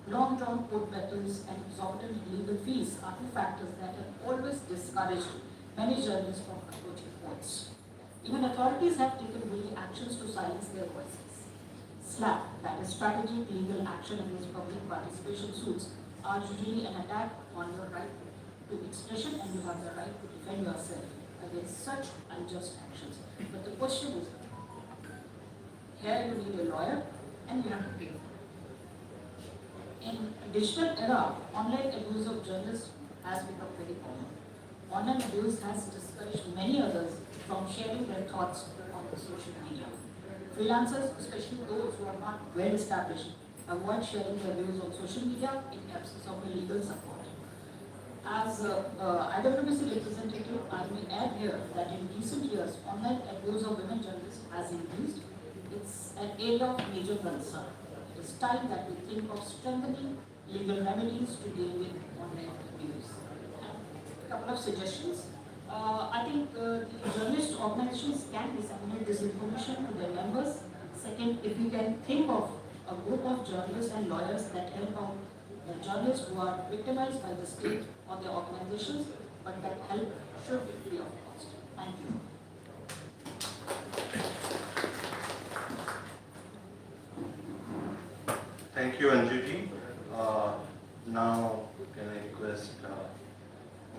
Long-drawn court battles and exorbitant legal fees are two factors that have always discouraged many journalists from approaching courts. Even authorities have taken bully actions to silence their voices. SLAP, that is strategic legal action against public participation suits, are usually an attack on your right to expression, and you have the right to defend yourself against such unjust actions. But the question is, here you need a lawyer and you have to pay. In a digital era, online abuse of journalists has become very common. Online abuse has discouraged many others from sharing their thoughts on the social media. Freelancers, especially those who are not well established, avoid sharing their views on social media in absence of a legal support. As IWC representative, I may add here that in recent years, online abuse of women journalists has increased. It's an area of major concern. It is time that we think of strengthening legal remedies to deal with online abuse. A couple of suggestions. I think journalist organizations can disseminate this information to their members. Second, if we can think of a group of journalists and lawyers that help out the journalists who are victimized by the state or their organizations, but that help should be free of cost. Thank you. Thank you, Anjuti. Now, can I request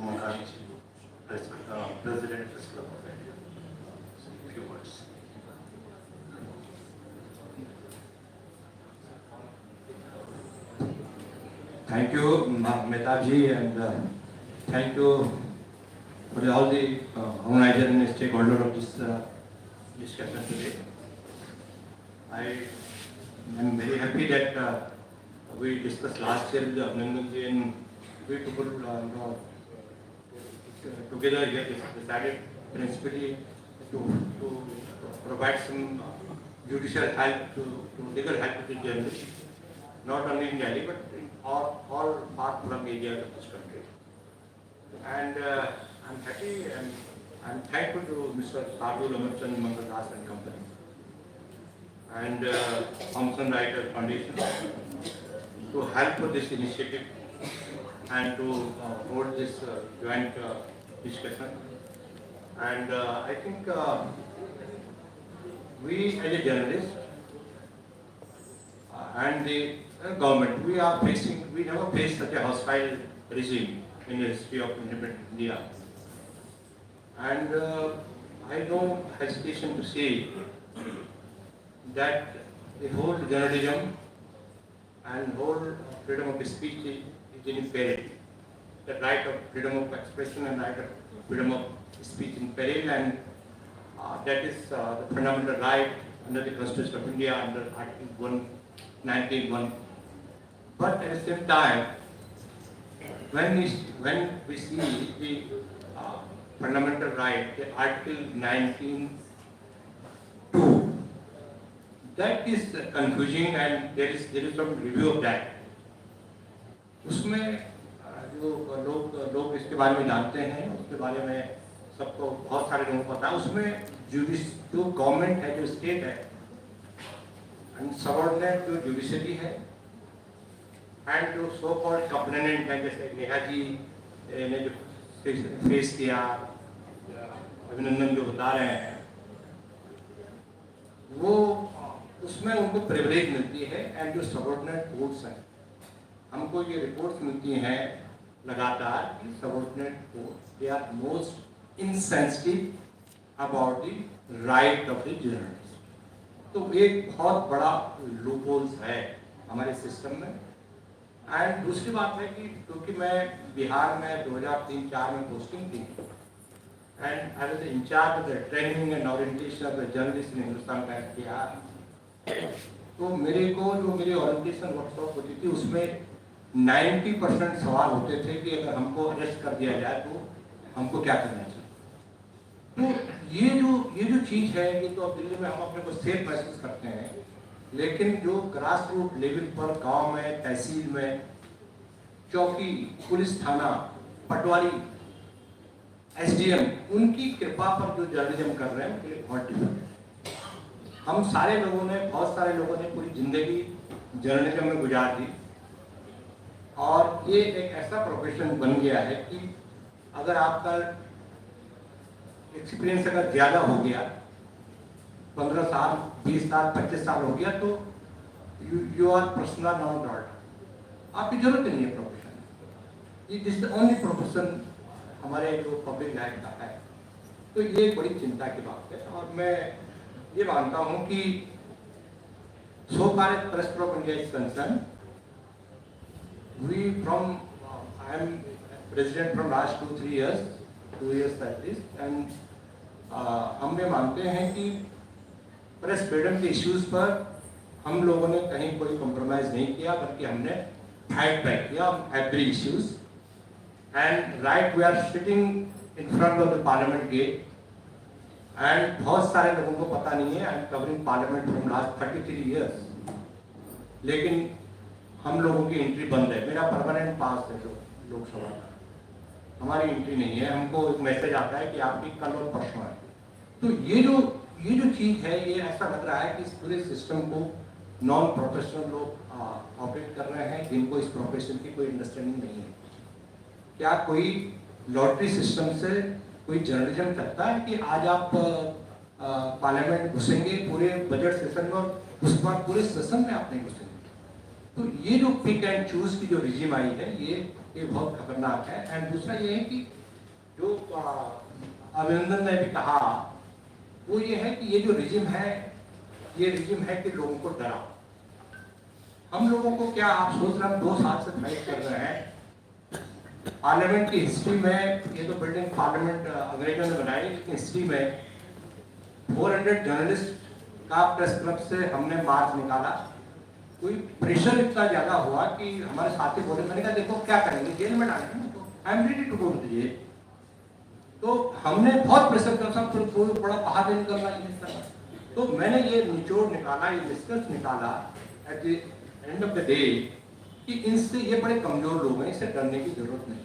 Umakant, President of Club of India, a few words. Thank you, Mehtabji, and thank you for all the organizer and stakeholder of this discussion today. I am very happy that we discussed last year with Abhinandanji, and we took together here decided principally to provide some judicial help to legal help to the journalists, not only in Delhi but in all far-flung areas of this country. And I'm happy and I'm thankful to Mr. Sadhu Lamarchand Mangaldas and company and Thomson Reuters Foundation to help with this initiative and to hold this joint discussion. And I think we as a journalist and the government, we never faced such a hostile regime in the history of independent India. And I have no hesitation to say that the whole journalism and whole freedom of speech is in peril. The right of freedom of expression and right of freedom of speech in peril, and that is the fundamental right under the Constitution of India under Article 191. But at the same time, when we see the fundamental right, the Article 19(2), that is confusing, and there is some review of that. उसमें जो लोग इसके बारे में जानते हैं, उसके बारे में सबको बहुत सारे लोगों को पता है, उसमें जो गवर्नमेंट है, जो स्टेट है, सबऑर्डिनेट जो जुडिशरी है एंड जो सो कॉल्ड कंप्लेनेंट है, जैसे नेहा जी ने जो फेस किया, अभिनंदन जो बता रहे हैं, वो उसमें उनको प्रिविलेज मिलती है। एंड जो सबऑर्डिनेट कोर्ट्स हैं, हमको ये रिपोर्ट्स मिलती हैं लगातार कि subordinate court they are most insensitive about the right of the journalist. तो एक बहुत बड़ा लूपहोल्स है हमारे सिस्टम में। एंड दूसरी बात है कि क्योंकि मैं बिहार में 2003-04 में पोस्टिंग थी and I was in charge of the training and orientation of the journalist in Hindustan का बिहार, तो मेरे को जो मेरी ओरिएंटेशन वर्कशॉप होती थी उसमें 90% सवाल होते थे कि अगर हमको अरेस्ट कर दिया जाए तो हमको क्या करना चाहिए। तो ये जो चीज़ है, ये तो अब दिल्ली में हम अपने को सेफ महसूस करते हैं, लेकिन जो ग्रास रूट लेवल पर गांव में, तहसील में, चौकी, पुलिस थाना, पटवारी, एसडीएम, उनकी कृपा पर जो जर्नलिज्म कर रहे हैं उनके लिए बहुत डिफरेंट है। हम सारे लोगों ने, बहुत सारे लोगों ने पूरी जिंदगी जर्नलिज्म में गुजार दी और ये एक ऐसा प्रोफेशन बन गया है कि अगर आपका एक्सपीरियंस अगर ज़्यादा हो गया, 15 साल, 20 साल, 25 साल हो गया, तो you are personal non dot, आपकी जरूरत नहीं है प्रोफेशन। ये दिस द ओनली प्रोफेशन हमारे जो पब्लिक लाइफ का है। तो ये एक बड़ी चिंता की बात है और मैं ये मानता हूँ कि so far as press club India is concerned, we from I am president from last 2-3 years, 2 years at least, and हम ये मानते हैं कि प्रेस फ्रीडम के इश्यूज पर हम लोगों ने कहीं कोई कॉम्प्रोमाइज नहीं किया, बल्कि हमने फाइट बैक किया every issues. And right we are sitting in front of the parliament gate and बहुत सारे लोगों को पता नहीं है, I am covering parliament from last 33 years, लेकिन हम लोगों की एंट्री बंद है। मेरा परमानेंट पास है जो लोकसभा का, हमारी एंट्री नहीं है। हमको एक मैसेज आता है कि आपकी कल और परसों है। तो ये जो चीज़ है, ये ऐसा लग रहा है कि इस पूरे सिस्टम को नॉन प्रोफेशनल लोग ऑपरेट कर रहे हैं, जिनको इस प्रोफेशन की कोई अंडरस्टैंडिंग नहीं है। क्या कोई लॉटरी सिस्टम से कोई जर्नलिज्म करता है कि आज आप पार्लियामेंट घुसेंगे पूरे बजट सेशन में और उस बार पूरे सेशन में आप नहीं घुसेंगे? तो ये जो पिक एंड चूज की जो रिजिम आई है, ये बहुत खतरनाक है। एंड दूसरा ये है कि जो अभिनंदन ने भी कहा, वो ये है कि ये जो रिजिम है, ये रिजिम है कि लोगों को डराओ। हम लोगों को क्या, आप सोच रहे हैं 2 साल से फाइट कर रहे हैं पार्लियामेंट की हिस्ट्री में। ये तो बिल्डिंग पार्लियामेंट अंग्रेजों ने बनाई, लेकिन हिस्ट्री में 400 जर्नलिस्ट का प्रेस क्लब से हमने मार्च निकाला। कोई प्रेशर इतना ज्यादा हुआ कि हमारे साथी बोले, मैंने कहा देखो क्या करेंगे, जेल में डालेंगे, तो I am ready to go to jail. तो हमने बहुत प्रेशर कर सब फिर बड़ा बाहर निकलना है। तो मैंने ये निचोड़ निकाला, ये डिस्कस निकाला at the end of the day कि इनसे, ये बड़े कमजोर लोग हैं, इससे डरने की जरूरत नहीं है।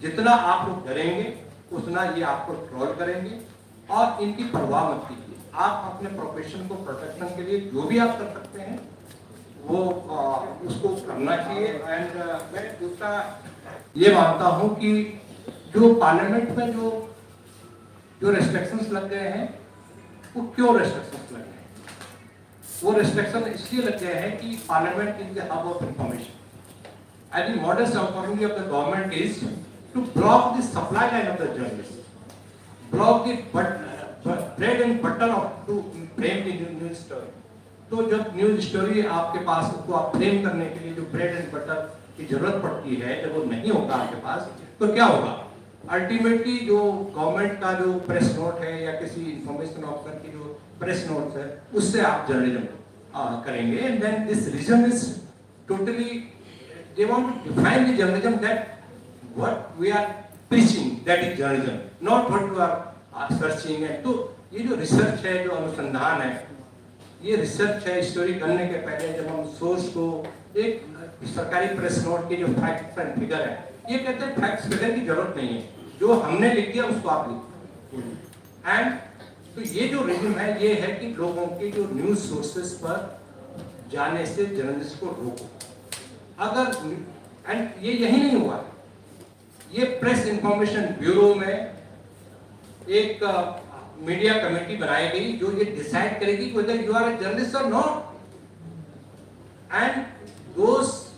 जितना आप लोग डरेंगे उतना ये आपको ट्रोल करेंगे और इनकी परवाह मत कीजिए। आप अपने प्रोफेशन को प्रोटेक्शन के लिए जो भी आप कर सकते हैं वो उसको करना चाहिए। एंड मैं दूसरा ये मानता हूँ कि जो पार्लियामेंट में जो रेस्ट्रिक्शंस लग गए हैं, वो क्यों रेस्ट्रिक्शंस लग गए हैं? वो रेस्ट्रिक्शन इसलिए लग गए हैं कि parliament is the hub of information. I think modest authority of the government is to block the supply line of the journalist, block the bread and butter of to frame the news story. तो जब news story आपके पास, उसको आप frame करने के लिए जो bread and butter की जरूरत पड़ती है, जब वो नहीं होगा आपके पास, तो क्या होगा? अल्टीमेटली जो गवर्नमेंट का जो प्रेस नोट है या किसी इंफॉर्मेशन ऑफिसर की जो प्रेस नोट है, उससे आप जर्नलिज्म करेंगे। And then this reason is totally, they want to define the journalism that what we are preaching, that is journalism, not what you are searching. And तो ये जो research है, जो अनुसंधान है, ये रिसर्च है। स्टोरी करने के पहले जब हम सोर्स को, एक सरकारी प्रेस नोट के जो फैक्ट्स एंड फिगर है, ये कहते हैं फैक्ट्स फिगर की जरूरत नहीं है, जो हमने लिख दिया उसको आप लिखो। एंड तो ये जो रिजिम है, ये है कि लोगों के जो न्यूज सोर्सेस पर जाने से जर्नलिस्ट को रोको। अगर एंड ये यही नहीं हुआ, ये प्रेस इंफॉर्मेशन ब्यूरो में एक मीडिया कमेटी बनाई गई जो ये डिसाइड करेगी whether you are a journalist or not. And those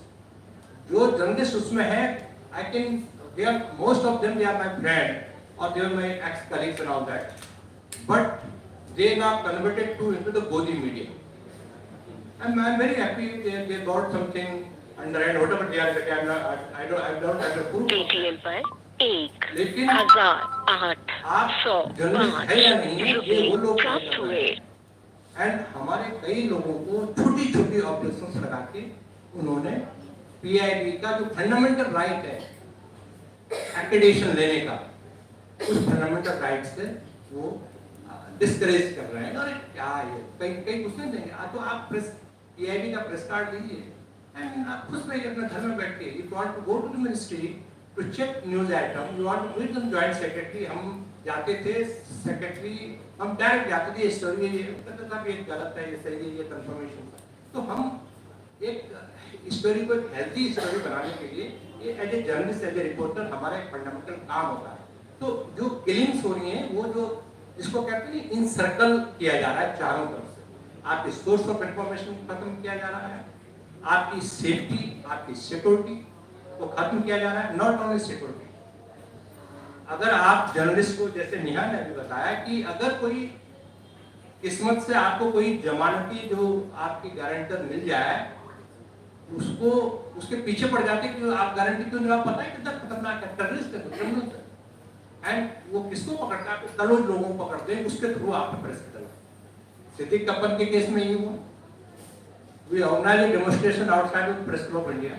जो जर्नलिस्ट उसमें है, I can, they are, most of them they are my friend or they are my ex-colleagues and all that, but they are converted to into the Godi media. And I am very happy they got something under and whatever they are, I don't have the proof. Paytm पर 1808 प्राप्त हुए। And हमारे कई लोगों को छोटी छोटी objections लगा के उन्होंने पीआईबी का जो फंडामेंटल राइट है एक्रेडिटेशन लेने का, उस फंडामेंटल राइट से वो डिस्करेज कर रहे हैं, अरे क्या ये कहीं कहीं कुछ नहीं देंगे। तो आप प्रेस PIB का प्रेस कार्ड लीजिए एंड आप खुश रहिए अपने घर में बैठ के। If you want to go to the ministry to check news item, you want to meet the joint secretary, हम जाते थे सेक्रेटरी, हम डायरेक्ट जाते थे, स्टोरी ये कहता था कि ये गलत है, ये सही है, ये कंफर्मेशन। तो हम एक स्टोरी को एक हेल्थी स्टोरी बनाने के लिए ये as a journalist, as a reporter हमारा एक फंडामेंटल काम होता है। तो जो किलिंग्स हो रही हैं वो जो जिसको कहते हैं इन सर्कल किया जा रहा है चारों तरफ से, आपकी सोर्स ऑफ इंफॉर्मेशन खत्म किया जा रहा है, आपकी सेफ्टी, आपकी सिक्योरिटी को खत्म किया जा रहा है। नॉट ओनली सिक्योरिटी, अगर आप जर्नलिस्ट को, जैसे नेहा ने अभी बताया कि अगर कोई किस्मत से आपको कोई जमानती जो आपकी गारंटर मिल जाए, उसको उसके पीछे पड़ जाते कि आप गारंटी क्यों नहीं, आप पता है कितना खतरनाक है, टेररिस्ट है, क्रिमिनल है, एंड वो किसको पकड़ता है, करोड़ लोगों को पकड़ते हैं, उसके थ्रू आप प्रेस करते। सिद्दीक कप्पन के केस में ये हुआ, we organise a demonstration outside of the Press Club of India,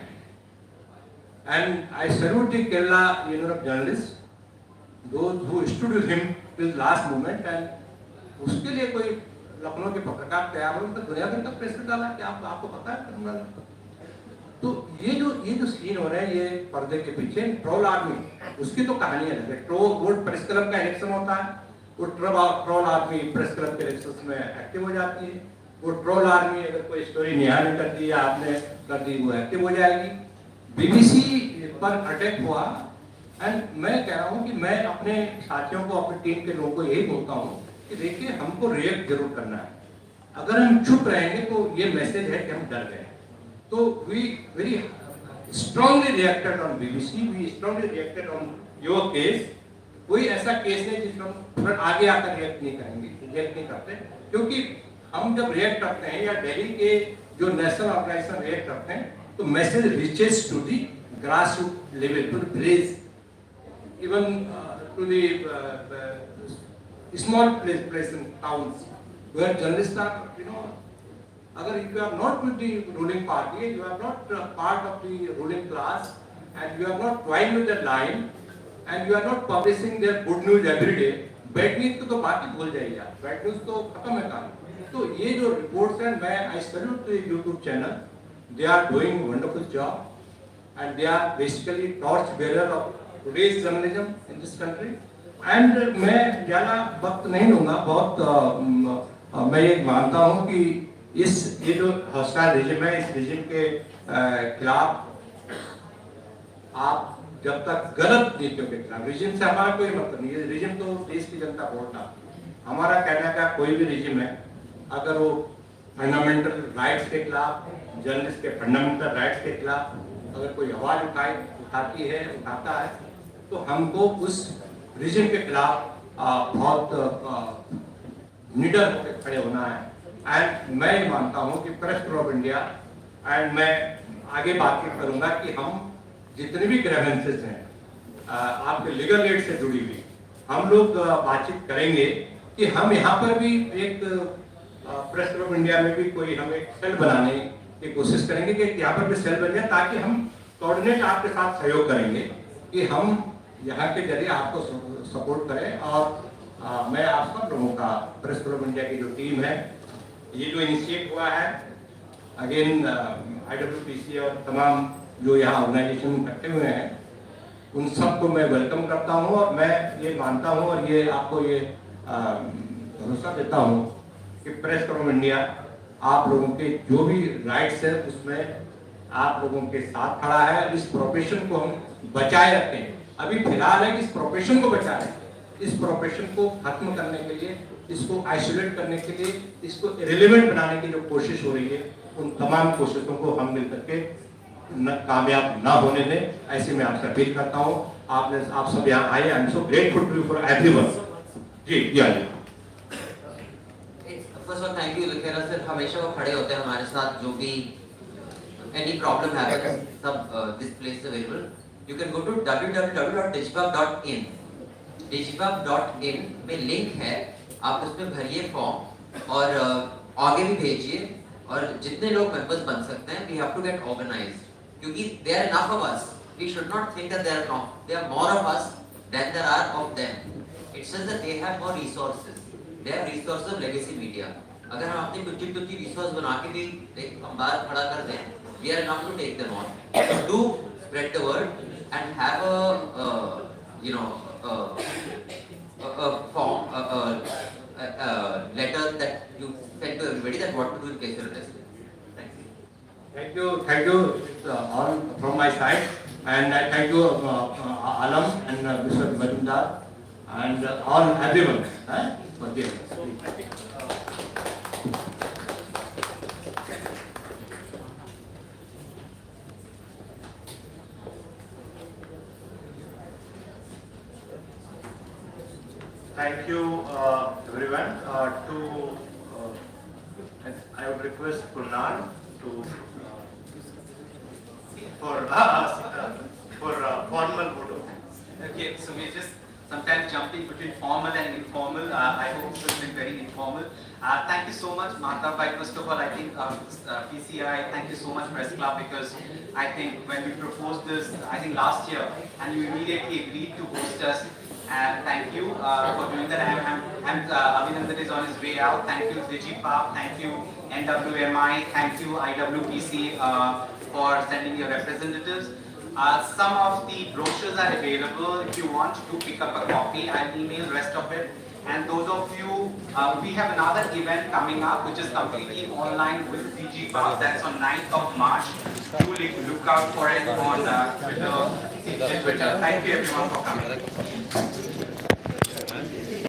and I salute the Kerala Union of Journalists, those who stood with him till last moment, and उसके लिए कोई लखनऊ के पत्रकार तैयार हो तो दुनिया भर का प्रेस डाला कि आपको पता है। तो ये जो सीन हो रहा है ये पर्दे के पीछे, ट्रोल आर्मी उसकी तो कहानी अलग है। वो प्रेस क्लब का इलेक्शन होता है, वो ट्रोल आर्मी प्रेस क्लब के इलेक्शन में एक्टिव हो जाती है। वो ट्रोल आर्मी अगर कोई स्टोरी नेहा ने कर दी या आपने कर दी, वो एक्टिव हो जाएगी। BBC पर अटैक हुआ, एंड मैं कह रहा हूँ कि मैं अपने साथियों को, अपनी टीम के लोगों को यही बोलता हूँ कि देखिए हमको रिएक्ट जरूर करना है। अगर हम चुप रहेंगे तो ये मैसेज है कि हम डर गए। तो we very strongly reacted on BBC, we strongly reacted on your case. कोई ऐसा केस नहीं जिसमें हम आगे आकर रिएक्ट नहीं करेंगे, रिएक्ट नहीं करते, क्योंकि हम जब रिएक्ट करते हैं या दिल्ली के जो नेशनल ऑर्गेनाइजेशन रिएक्ट करते हैं तो message reaches to the grass root level, to the village, even to the small place in towns where journalists are, agar if you are not with the ruling party, you are not part of the ruling class, and you are not twined with that line, and you are not publishing their good news every day, bad news तो बात ही भूल जाइए आप, bad news तो खत्म है काम। तो ये जो रिपोर्ट्स हैं, मैं I salute the YouTube channel, they are doing wonderful job, and they are basically torch bearer of today's journalism in this country. And मैं ज़्यादा वक्त नहीं लूँगा, बहुत मैं ये मानता हूँ कि ये जो हॉस्टाइल रिजिम है, इस रिजिम के खिलाफ आप जब तक गलत नीतियों के खिलाफ, रिजिम से हमारा कोई मतलब नहीं है, रिजिम तो देश की जनता वोट डालती है। हमारा कहना का कोई भी रिजिम है, अगर वो फंडामेंटल राइट्स के खिलाफ, जर्नलिस्ट के फंडामेंटल राइट्स के खिलाफ अगर कोई आवाज उठाता है तो हमको उस रिजिम के खिलाफ बहुत निडर होकर खड़े होना है। एंड मैं ये मानता हूँ कि press club of India, and मैं आगे बात करूँगा कि हम जितने भी ग्रेवेंसेस हैं आपके लीगल एड से जुड़ी हुई, हम लोग बातचीत करेंगे कि हम यहाँ पर भी एक प्रेस क्लब ऑफ इंडिया में भी कोई हम एक सेल बनाने की कोशिश करेंगे कि यहाँ पर भी सेल बन जाए, ताकि हम कोऑर्डिनेट आपके साथ सहयोग करेंगे कि हम यहाँ के जरिए आपको सपोर्ट करें। और मैं आप सब लोगों का, प्रेस क्लब ऑफ इंडिया की जो टीम है, ये जो इनिशिएट हुआ है, अगेन IWPC और तमाम जो यहाँ ऑर्गेनाइजेशन इकट्ठे हुए हैं, उन सबको मैं वेलकम करता हूँ। और मैं ये मानता हूँ और ये आपको ये भरोसा देता हूँ कि प्रेस क्लब ऑफ इंडिया आप लोगों के जो भी राइट्स है उसमें आप लोगों के साथ खड़ा है। इस प्रोफेशन को हम बचाए रखें, अभी फिलहाल है कि इस प्रोफेशन को बचा रहे, इस प्रोफेशन को खत्म करने के लिए, इसको आइसोलेट करने के लिए, इसको रिलेवेंट बनाने की जो कोशिश हो रही है, उन तमाम कोशिशों को हम मिलकर के कामयाब ना होने दें, ऐसे मैं आपसे अपील करता हूँ। आप सब यहाँ आए, I am so grateful to you for everyone. जी आइए। First of thank you Lakhera sir, हमेशा वो खड़े होते हैं हमारे साथ, जो भी एनी प्रॉब्लम हैपेंस, सब this place available. You can go to www.digipub.in, digipub.in में लिंक है, आप उसमें भरिए फॉर्म और आगे भी भेजिए, और जितने लोग मेंबर्स बन सकते हैं, we have to get organized, क्योंकि there are enough of us, we should not think that there are more of us than there are of them. It says that they have more resources, they have resources of legacy media. अगर हम अपनी कुछ resource बना के भी एक अंबार खड़ा कर दें, we are enough to take them on. So do spread the word and have a form, a letter that you send to everybody that what to do in case you're arrested. Thank you. Thank you all from my side, and I thank you Alam and Mr. Majumdar and all everyone for this. Thank you, everyone. I would request Kunal to for formal photo. Okay, so we're just sometimes jumping between formal and informal. I hope this has been very informal. Thank you so much, Mata. First of all, I think PCI, thank you so much, Press Club, because I think when we proposed this, I think last year, and you immediately agreed to host us. And thank you for doing that. Abhinandan is on his way out. Thank you, Digipap. Thank you, NWMI. Thank you, IWPC, for sending your representatives. Some of the brochures are available if you want to pick up a copy. I'll email the rest of it. And those of you, we have another event coming up which is completely online with Digipap. That's on 9th of March. Do look out for it on Twitter. Thank you everyone for coming.